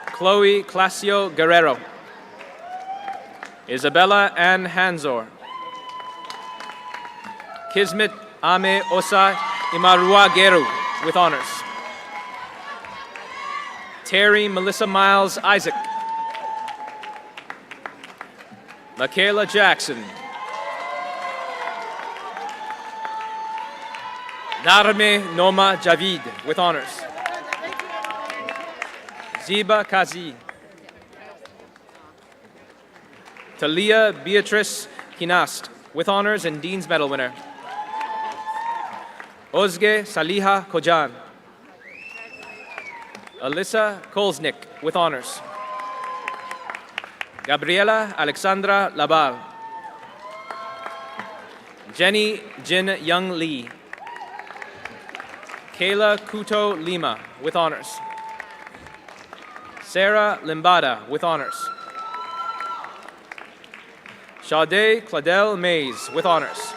Chloe Clasio Guerrero. Isabella Ann Hanzor. Kismet Ame Osa Imarua Geru, with honors. Terry Melissa Miles Isaac. Michaela Jackson. Narme Noma Javid, with honors. Ziba Kazi. Talia Beatrice Kinast, with honors and Dean's Medal winner. Ozge Saliha Kojan. Alyssa Kolznik with honors. Gabriela Alexandra Labal. Jenny Jin Young Lee. Kayla Kuto Lima with honors. Sarah Limbada with honors. Sade Cladel Mays with honors.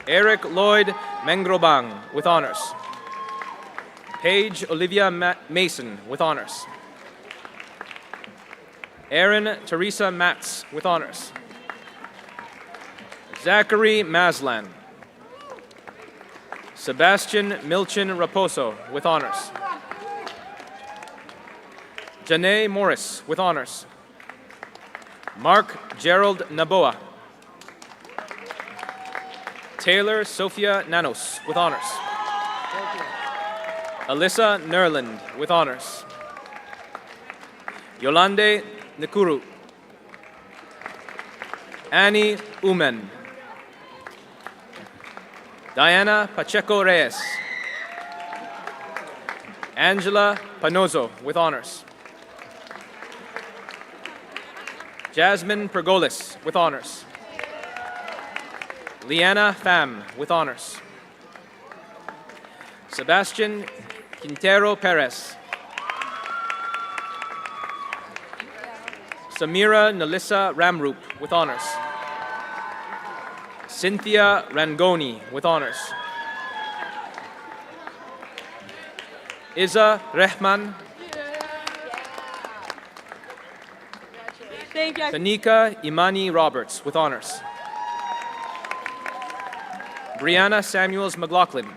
Eric Lloyd Mengrobang with honors. Paige Olivia Mason with honors. Erin Teresa Matz with honors. Zachary Maslan. Sebastian Milchin Raposo with honors. Janae Morris with honors. Mark Gerald Naboa. Taylor Sophia Nanos with honors. Alyssa Nerland with honors. Yolande Nikuru. Annie Umen. Diana Pacheco Reyes. Angela Panozo with honors. Jasmine Pergolis with honors. Liana Pham with honors. Sebastian Quintero Perez. Samira Nalissa Ramroop with honors. Cynthia Rangoni with honors. Iza Rehman. Thank you. Tanika Imani Roberts with honors. Brianna Samuels McLaughlin.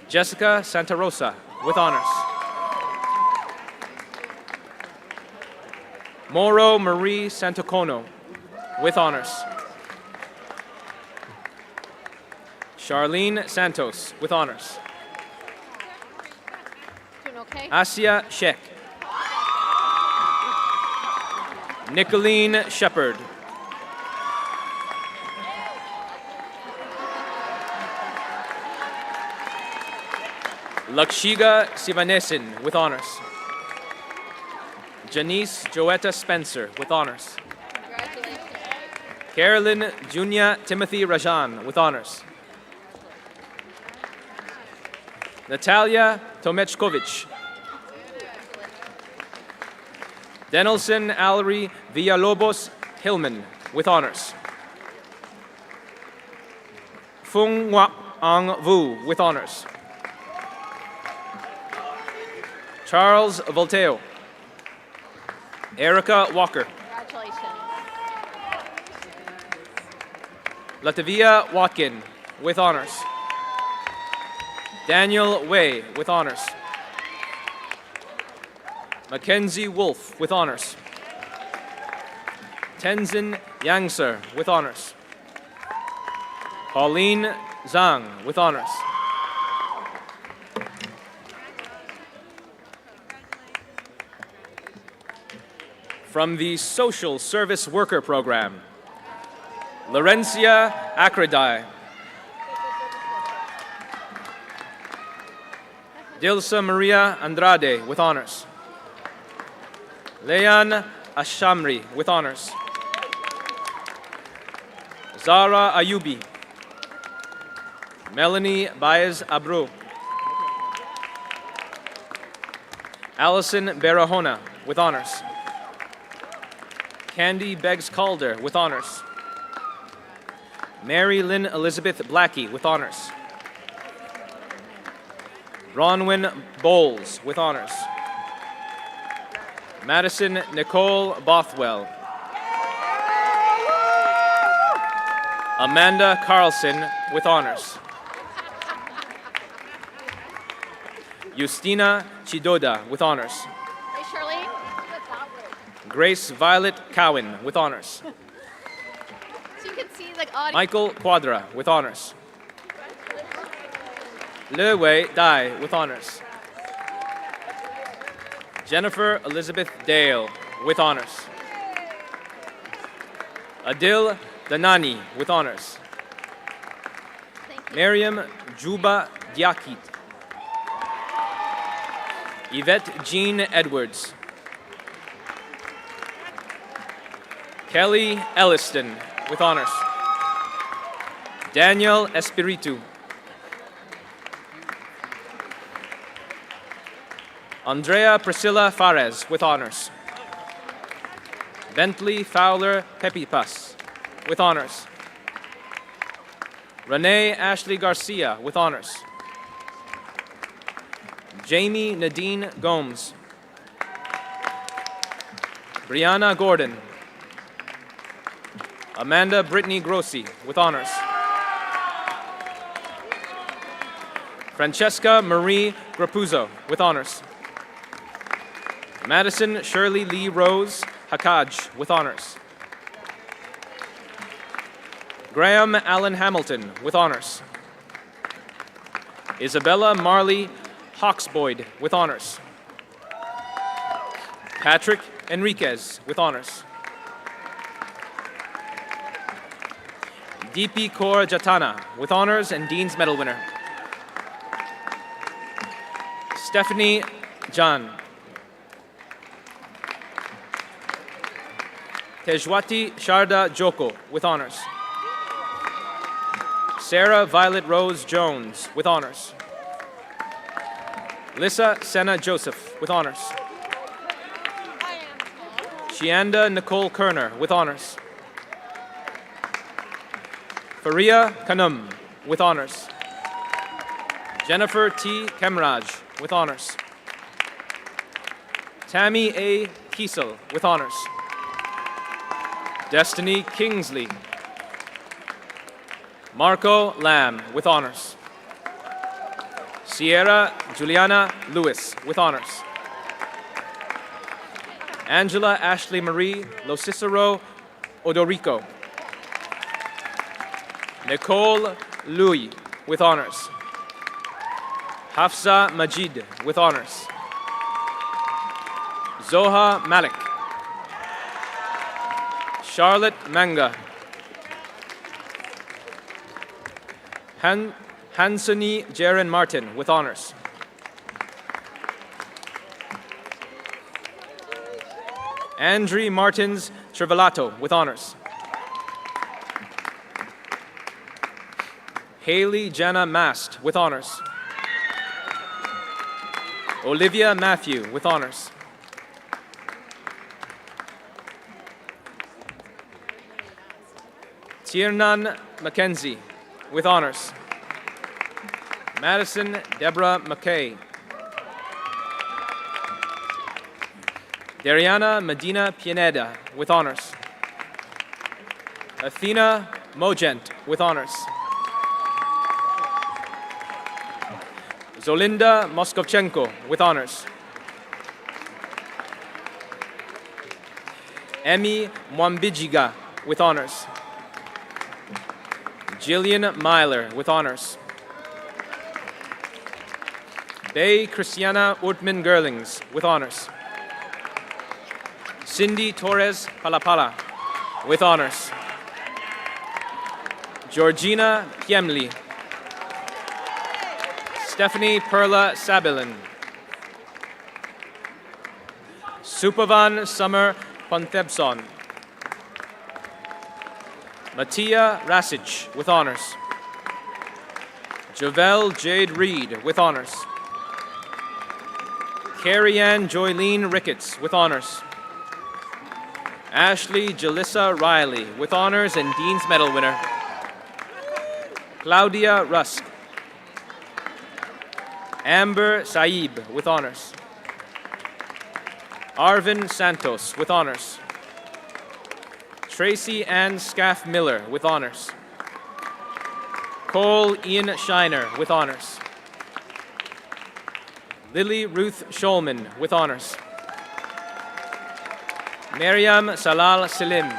Jessica Santa Rosa with honors. Moro Marie Santocono with honors. Charlene Santos with honors. Doing okay? Asia Sheikh. Nicolene Shepard. Lakshiga Sivanesin with honors. Janice Joetta Spencer with honors. Congratulations. Carolyn Junia Timothy Rajan with honors. Natalia Tomechkovich. Denelson Allery Villalobos Hillman with honors. Fung Wap Ang Vu with honors. Charles Volteo. Erica Walker. Congratulations. Latavia Watkin with honors. Daniel Way with honors. Mackenzie Wolf with honors. Tenzin Yangser with honors. Pauline Zhang with honors. From the Social Service Worker Program, Laurencia Acredai. Dilsa Maria Andrade with honors. Leon Ashamri with honors. Zara Ayubi. Melanie Baez Abru. Allison Barahona with honors. Candy Beggs Calder with honors. Mary Lynn Elizabeth Blackie with honors. Bronwyn Bowles with honors. Madison Nicole Bothwell. Amanda Carlson with honors. Justina Chidoda with honors. Hey, Shirley. Grace Violet Cowan with honors. So you can see like audio. Michael Quadra with honors. Le Wei Dai with honors. Jennifer Elizabeth Dale with honors. Adil Danani with honors. Miriam Juba Diakit. Yvette Jean Edwards. Kelly Elliston with honors. Daniel Espiritu. Andrea Priscilla Fares with honors. Bentley Fowler Pepipas with honors. Renee Ashley Garcia with honors. Jamie Nadine Gomes. Brianna Gordon. Amanda Brittany Grossi with honors. Francesca Marie Grapuzzo with honors. Madison Shirley Lee Rose Hakaj with honors. Graham Allen Hamilton with honors. Isabella Marley Hawksboyd with honors. Patrick Enriquez with honors. Deepi Kaur Jatana with honors and Dean's Medal winner. Stephanie Jan. Tejwati Sharda Joko with honors. Sarah Violet Rose Jones with honors. Lissa Senna Joseph with honors. Shianda Nicole Kerner with honors. Faria Kanum with honors. Jennifer T. Kemraj with honors. Tammy A. Kiesel with honors. Destiny Kingsley. Marco Lamb with honors. Sierra Juliana Lewis with honors. Angela Ashley Marie Locicero Odorico. Nicole Louis with honors. Hafsa Majid with honors. Zoha Malik. Charlotte Manga. Hansoni Jaren Martin with honors. Andre Martins Trivelato with honors. Haley Jenna Mast with honors. Olivia Matthew with honors. Tiernan Mackenzie with honors. Madison Deborah McKay. Dariana Medina Pianeda with honors. Athena Mogent with honors. Zolinda Moskovchenko with honors. Emmy Mwambijiga with honors. Jillian Myler with honors. Bay Christiana Urtman Gerlings with honors. Cindy Torres Palapala with honors. Georgina Piemli. Stephanie Perla Sabilin. Supavan Summer Ponthebson. Mattia Rasic with honors. Javel Jade Reed with honors. Carrie-Ann Joylene Ricketts with honors. Ashley Jalissa Riley with honors and Dean's Medal winner. Claudia Rusk. Amber Saib with honors. Arvin Santos with honors. Tracy Ann Scaff Miller with honors. Cole Ian Shiner with honors. Lily Ruth Scholman with honors. Mariam Salal Selim.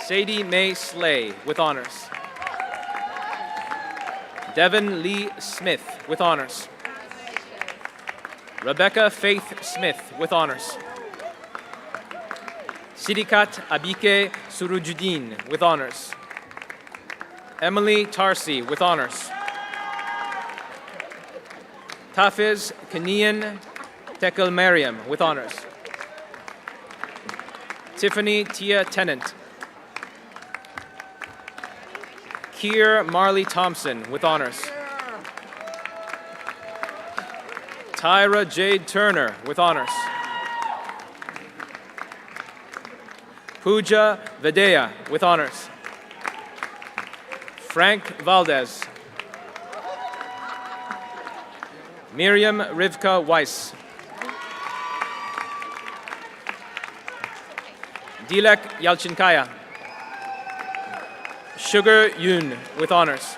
Sadie Mae Slay with honors. Devin Lee Smith with honors. Rebecca Faith Smith with honors. Sidikat Abike Surujuddin with honors. Emily Tarsi with honors. Tafiz Kanian Tekel Mariam with honors. Tiffany Tia Tennant. Kier Marley Thompson with honors. Tyra Jade Turner with honors. Pooja Vidya with honors. Frank Valdez. Miriam Rivka Weiss. Dilek Yalchinkaya. Sugar Yun with honors.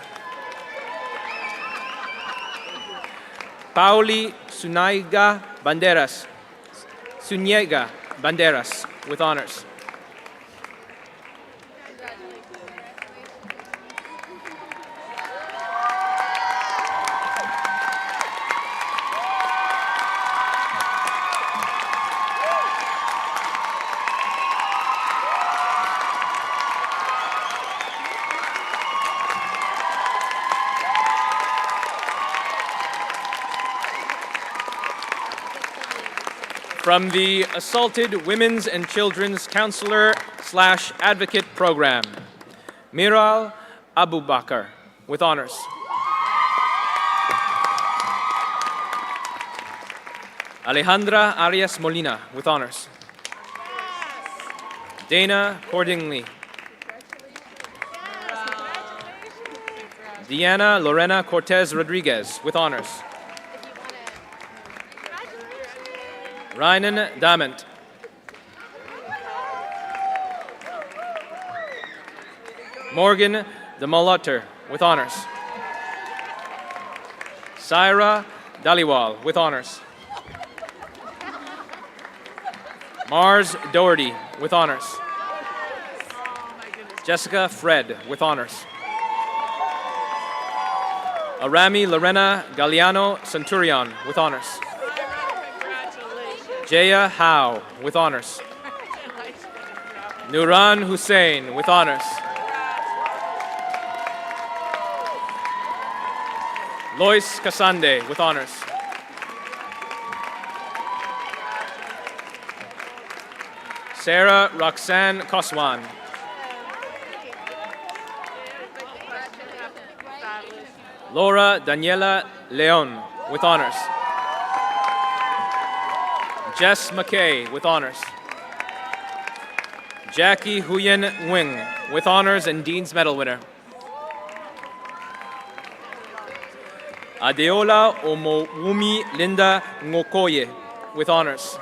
Pauli Sunaiga Banderas. Suniega Banderas with honors. From the Assaulted Women's and Children's Counselor/Advocate Program, Miral Abubakar with honors. Alejandra Arias Molina with honors. Dana Cordingley. Diana Lorena Cortez Rodriguez with honors. Rynan Dament. Morgan DeMolotter with honors. Syra Daliwal with honors. Mars Doherty with honors. Jessica Fred with honors. Arami Lorena Galliano Centurion with honors. Jaya Howe with honors. Nuran Hussein with honors. Lois Kasande with honors. Sarah Roxanne Koswan. Laura Daniela Leon with honors. Jess McKay with honors. Jackie Huyen Nguyen with honors and Dean's Medal winner. Adeola Omowumi Linda Ngokoye with honors.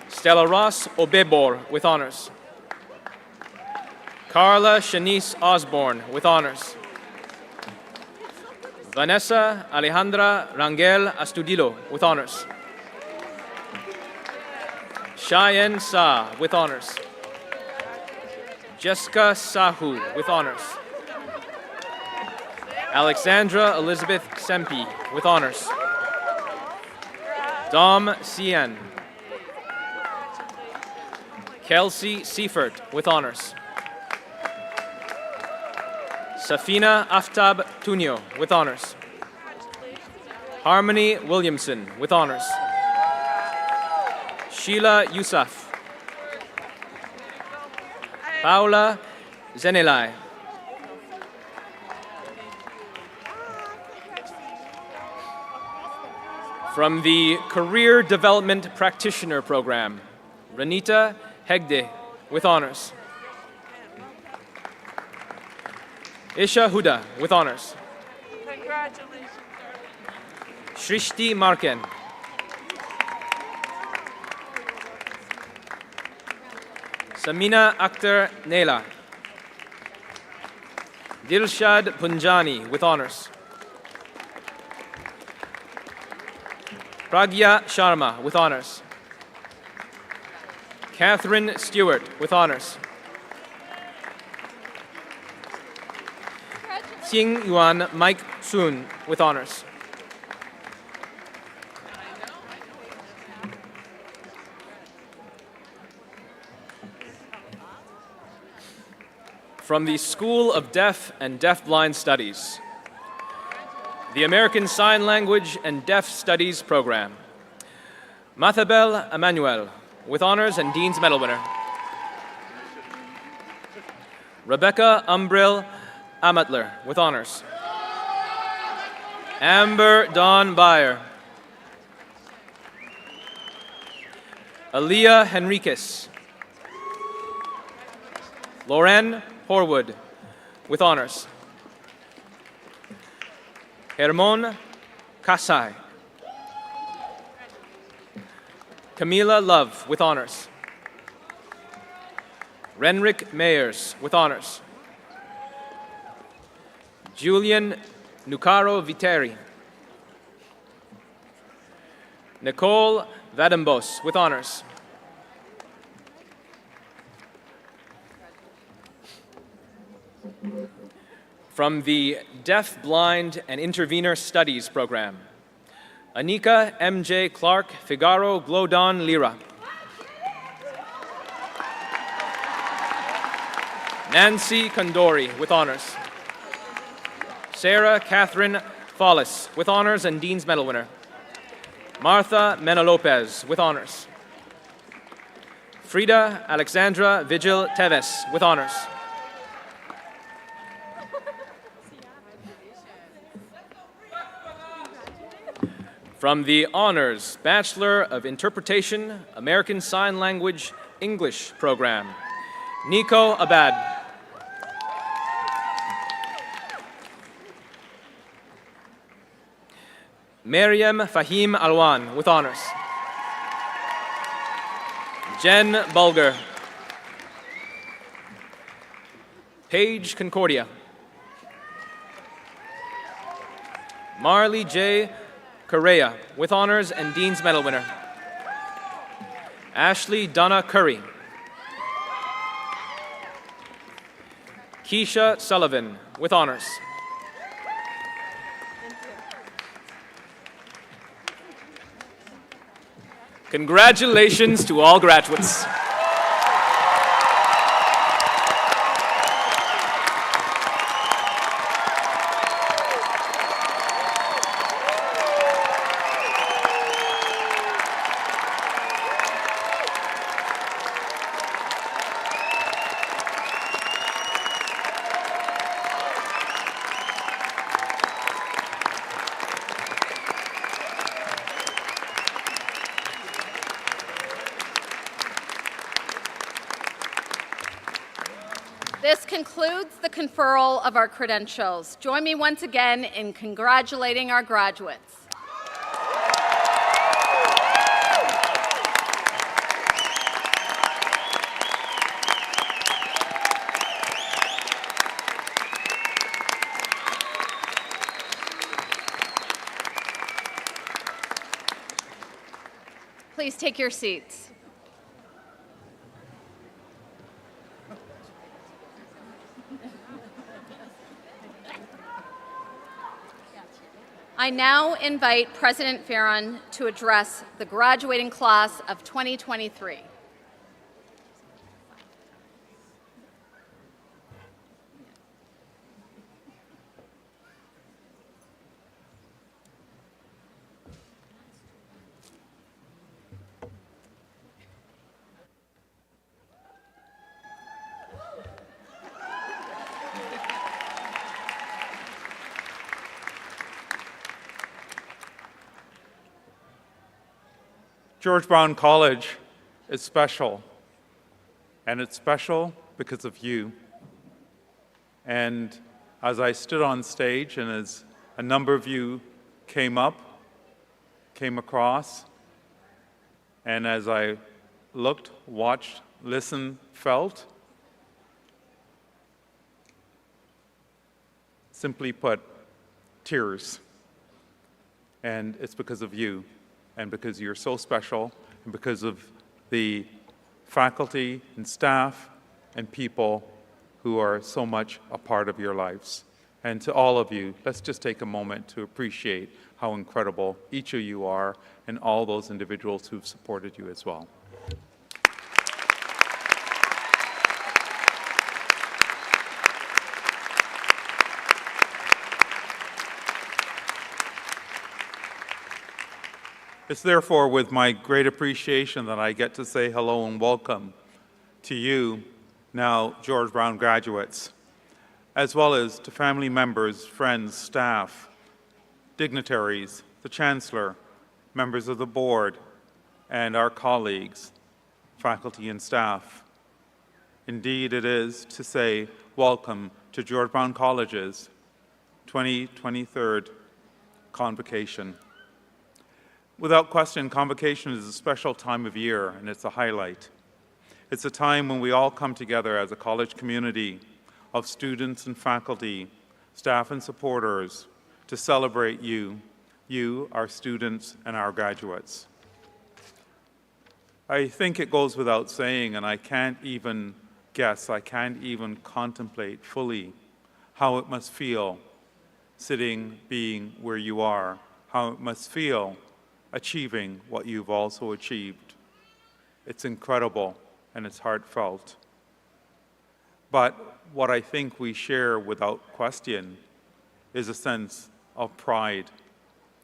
Stella Ross Obebor with honors. Carla Shanice Osborne with honors. Vanessa Alejandra Rangel Astudillo with honors. Cheyenne Sa with honors. Jessica Sahu with honors. Alexandra Elizabeth Sempi with honors. Dom Cian. Kelsey Seifert with honors. Safina Aftab Tunio with honors. Harmony Williamson with honors. Sheila Yousaf. Paula Zenelai. From the Career Development Practitioner Program, Renita Hegde with honors. Isha Huda with honors. Congratulations. Shrishti Marken. Samina Akhtar Nela. Dilshad Punjani with honors. Pragya Sharma with honors. Catherine Stewart with honors. Xing Yuan Mike Sun with honors. From the School of Deaf and Deafblind Studies, the American Sign Language and Deaf Studies Program, Mathabel Emmanuel, with honors and Dean's Medal winner. Rebecca Umbrill Amatler, with honors. Amber Dawn Beyer. Aaliyah Henriquez. Lauren Horwood, with honors. Hermon Kasai. Camila Love, with honors. Renrick Mayers, with honors. Julian Nucaro Viteri. Nicole Vadembos, with honors. From the Deaf, Blind, and Intervenor Studies Program, Anika M.J. Clark Figaro Glodon Lira. Nancy Condori, with honors. Sarah Catherine Follis, with honors and Dean's Medal winner. Martha Mena Lopez, with honors. Frida Alexandra Vigil Teves, with honors. From the Honors Bachelor of Interpretation, American Sign Language, English program, Nico Abad. Maryam Fahim Alwan, with honors. Jen Bulger. Paige Concordia. Marley J. Correa, with honors and Dean's Medal winner. Ashley Donna Curry. Keisha Sullivan, with honors. Congratulations to all graduates. This concludes the conferral of our credentials. Join me once again in congratulating our graduates. Please take your seats. I now invite President Farron to address the graduating class of 2023. George Brown College is special, and it's special because of you. And as I stood on stage and as a number of you came across, and as I looked, watched, listened, felt, simply put, tears. And it's because of you, and because you're so special, and because of the faculty and staff and people who are so much a part of your lives. And to all of you, let's just take a moment to appreciate how incredible each of you are and all those individuals who've supported you as well. It's therefore with my great appreciation that I get to say hello and welcome to you, now George Brown graduates, as well as to family members, friends, staff, dignitaries, the Chancellor, members of the board, and our colleagues, faculty and staff. Indeed, it is to say welcome to George Brown College's 2023 Convocation. Without question, Convocation is a special time of year, and it's a highlight. It's a time when we all come together as a college community of students and faculty, staff and supporters to celebrate you, our students, and our graduates. I think it goes without saying, and I can't even guess, I can't even contemplate fully how it must feel sitting, being where you are, how it must feel achieving what you've also achieved. It's incredible and it's heartfelt. But what I think we share without question is a sense of pride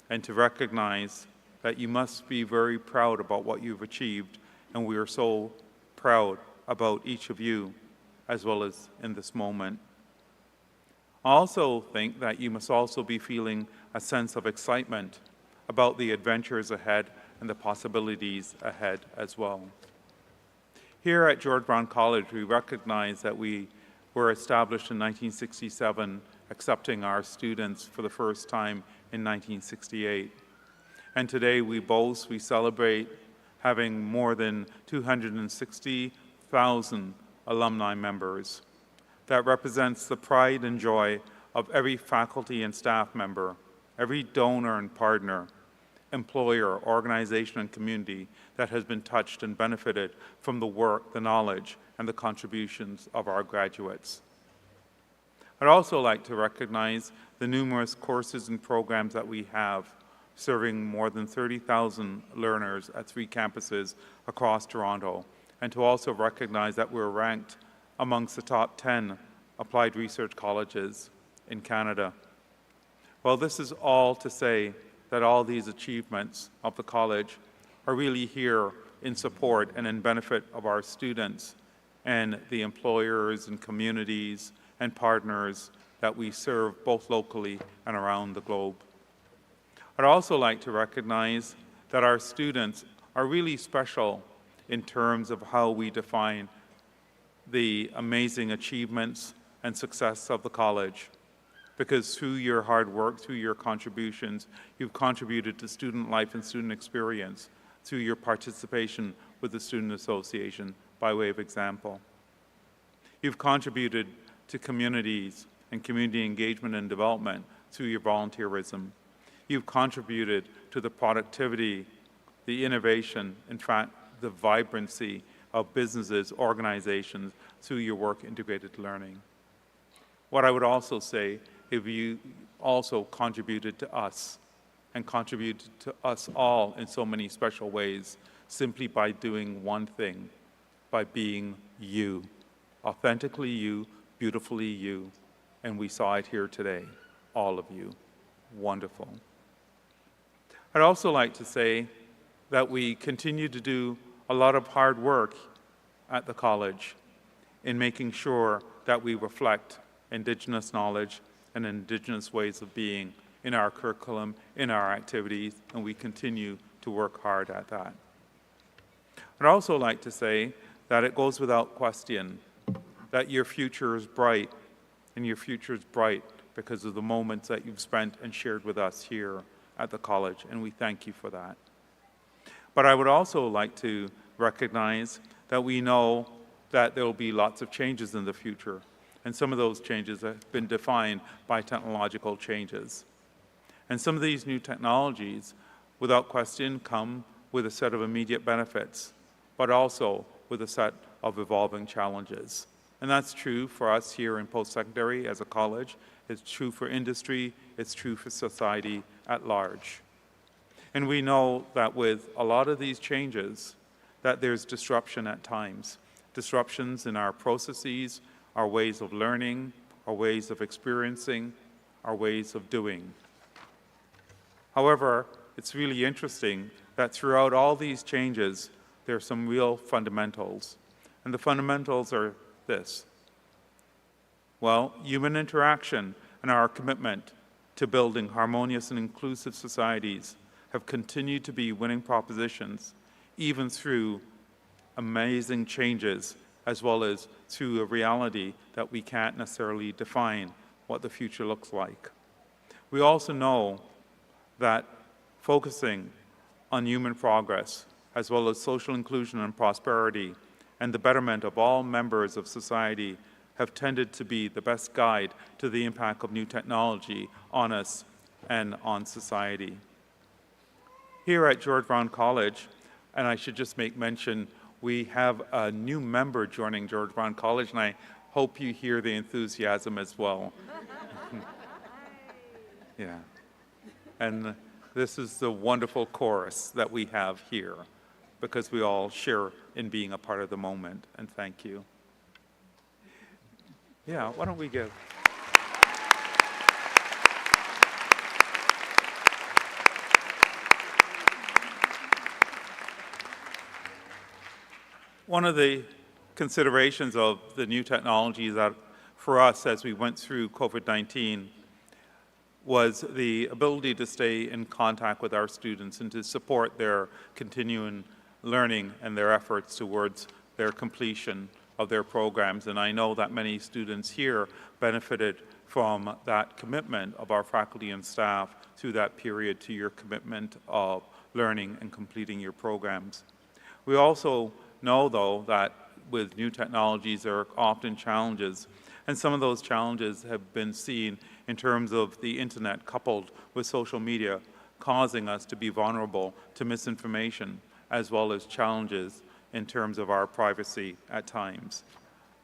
and to recognize that you must be very proud about what you've achieved, and we are so proud about each of you as well as in this moment. I also think that you must also be feeling a sense of excitement about the adventures ahead and the possibilities ahead as well. Here at George Brown College, we recognize that we were established in 1967, accepting our students for the first time in 1968. And today we boast, we celebrate having more than 260,000 alumni members. That represents the pride and joy of every faculty and staff member, every donor and partner, employer, organization, and community that has been touched and benefited from the work, the knowledge, and the contributions of our graduates. I'd also like to recognize the numerous courses and programs that we have, serving more than 30,000 learners at 3 campuses across Toronto, and to also recognize that we're ranked amongst the top 10 applied research colleges in Canada. Well, this is all to say that all these achievements of the college are really here in support and in benefit of our students and the employers and communities and partners that we serve both locally and around the globe. I'd also like to recognize that our students are really special in terms of how we define the amazing achievements and success of the college, because through your hard work, through your contributions, you've contributed to student life and student experience through your participation with the Student Association, by way of example. You've contributed to communities and community engagement and development through your volunteerism. You've contributed to the productivity, the innovation, in fact, the vibrancy of businesses, organizations, through your work integrated learning. What I would also say, if you also contributed to us and contributed to us all in so many special ways, simply by doing one thing, by being you, authentically you, beautifully you, and we saw it here today, all of you. Wonderful. I'd also like to say that we continue to do a lot of hard work at the college in making sure that we reflect Indigenous knowledge and Indigenous ways of being in our curriculum, in our activities, and we continue to work hard at that. I'd also like to say that it goes without question that your future is bright, and your future is bright because of the moments that you've spent and shared with us here at the college, and we thank you for that. But I would also like to recognize that we know that there will be lots of changes in the future, and some of those changes have been defined by technological changes. And some of these new technologies, without question, come with a set of immediate benefits, but also with a set of evolving challenges. And that's true for us here in post-secondary as a college. It's true for industry. It's true for society at large. And we know that with a lot of these changes, that there's disruption at times. Disruptions in our processes, our ways of learning, our ways of experiencing, our ways of doing. However, it's really interesting that throughout all these changes, there are some real fundamentals. And the fundamentals are this. Well, human interaction and our commitment to building harmonious and inclusive societies have continued to be winning propositions, even through amazing changes, as well as through a reality that we can't necessarily define what the future looks like. We also know that focusing on human progress, as well as social inclusion and prosperity, and the betterment of all members of society have tended to be the best guide to the impact of new technology on us and on society. Here at George Brown College, and I should just make mention, we have a new member joining George Brown College, and I hope you hear the enthusiasm as well. Yeah. And this is the wonderful chorus that we have here, because we all share in being a part of the moment, and thank you. Yeah, why don't we give? One of the considerations of the new technology that for us as we went through COVID-19 was the ability to stay in contact with our students and to support their continuing learning and their efforts towards their completion of their programs. And I know that many students here benefited from that commitment of our faculty and staff through that period to your commitment of learning and completing your programs. We also know, though, that with new technologies there are often challenges, and some of those challenges have been seen in terms of the internet coupled with social media causing us to be vulnerable to misinformation, as well as challenges in terms of our privacy at times.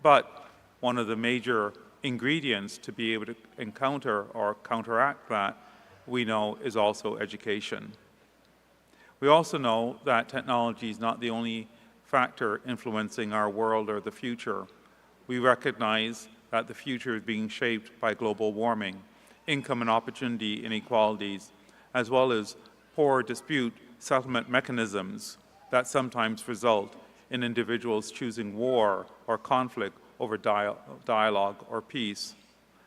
But one of the major ingredients to be able to encounter or counteract that, we know, is also education. We also know that technology is not the only factor influencing our world or the future. We recognize that the future is being shaped by global warming, income and opportunity inequalities, as well as poor dispute settlement mechanisms that sometimes result in individuals choosing war or conflict over dialogue or peace,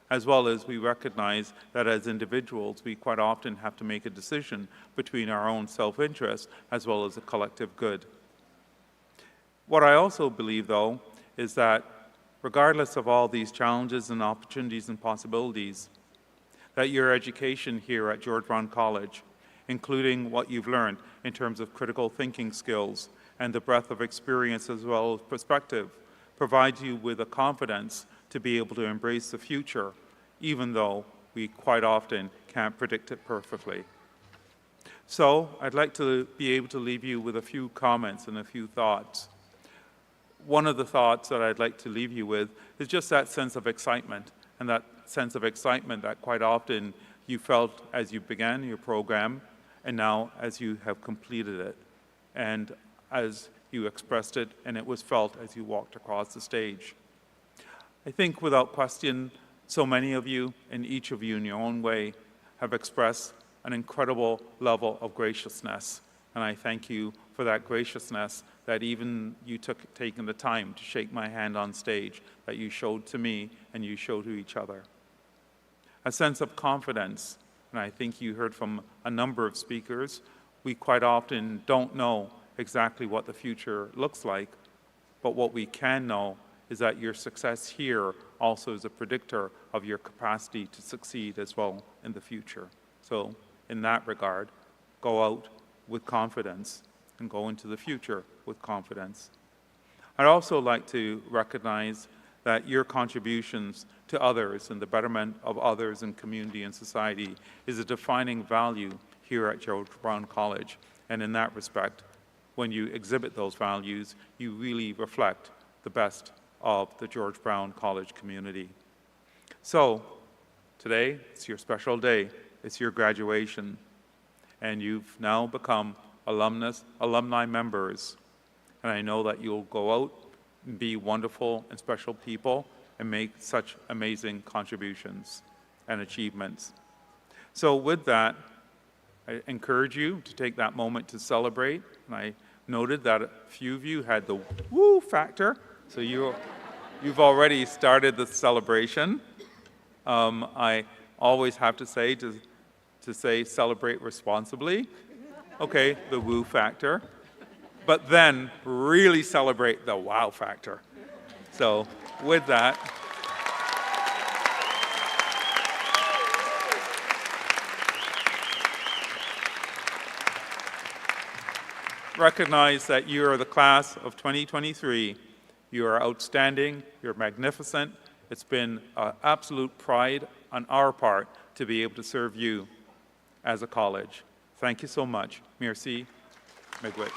as well as we recognize that as individuals we quite often have to make a decision between our own self-interest as well as the collective good. What I also believe, though, is that regardless of all these challenges and opportunities and possibilities, that your education here at George Brown College, including what you've learned in terms of critical thinking skills and the breadth of experience as well as perspective, provides you with a confidence to be able to embrace the future, even though we quite often can't predict it perfectly. So I'd like to be able to leave you with a few comments and a few thoughts. One of the thoughts that I'd like to leave you with is just that sense of excitement, and that sense of excitement that quite often you felt as you began your program and now as you have completed it, and as you expressed it and it was felt as you walked across the stage. I think without question, so many of you and each of you in your own way have expressed an incredible level of graciousness, and I thank you for that graciousness that even you taking the time to shake my hand on stage, that you showed to me and you showed to each other. A sense of confidence, and I think you heard from a number of speakers, we quite often don't know exactly what the future looks like, but what we can know is that your success here also is a predictor of your capacity to succeed as well in the future. So in that regard, go out with confidence and go into the future with confidence. I'd also like to recognize that your contributions to others and the betterment of others in community and society is a defining value here at George Brown College. And in that respect, when you exhibit those values, you really reflect the best of the George Brown College community. So today, it's your special day. It's your graduation. And you've now become alumni members. And I know that you'll go out and be wonderful and special people and make such amazing contributions and achievements. So with that, I encourage you to take that moment to celebrate. And I noted that a few of you had the woo factor, so you've already started the celebration. I always have to say to say celebrate responsibly. Okay, the woo factor. But then really celebrate the wow factor. So with that, recognize that you are the class of 2023. You are outstanding, you're magnificent. It's been an absolute pride on our part to be able to serve you as a college. Thank you so much. Merci. Miigwech.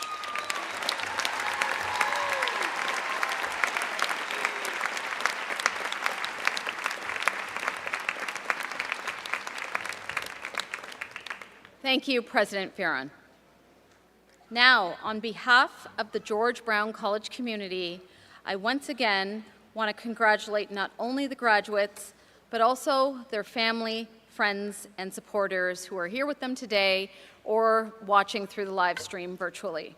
Thank you, President Fearon. Now, on behalf of the George Brown College community, I once again want to congratulate not only the graduates, but also their family, friends, and supporters who are here with them today or watching through the live stream virtually.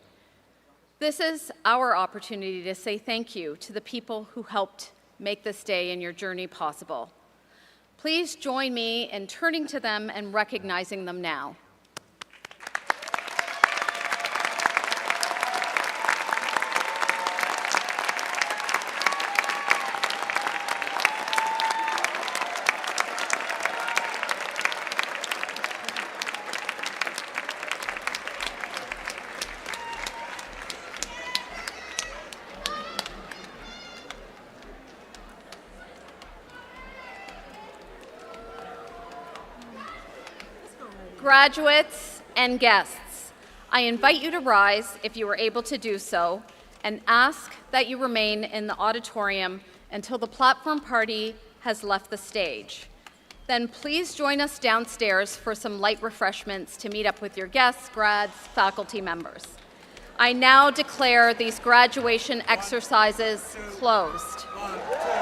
This is our opportunity to say thank you to the people who helped make this day and your journey possible. Please join me in turning to them and recognizing them now. Graduates and guests, I invite you to rise if you are able to do so and ask that you remain in the auditorium until the platform party has left the stage. Then please join us downstairs for some light refreshments to meet up with your guests, grads, faculty members. I now declare these graduation exercises closed. 1, 2.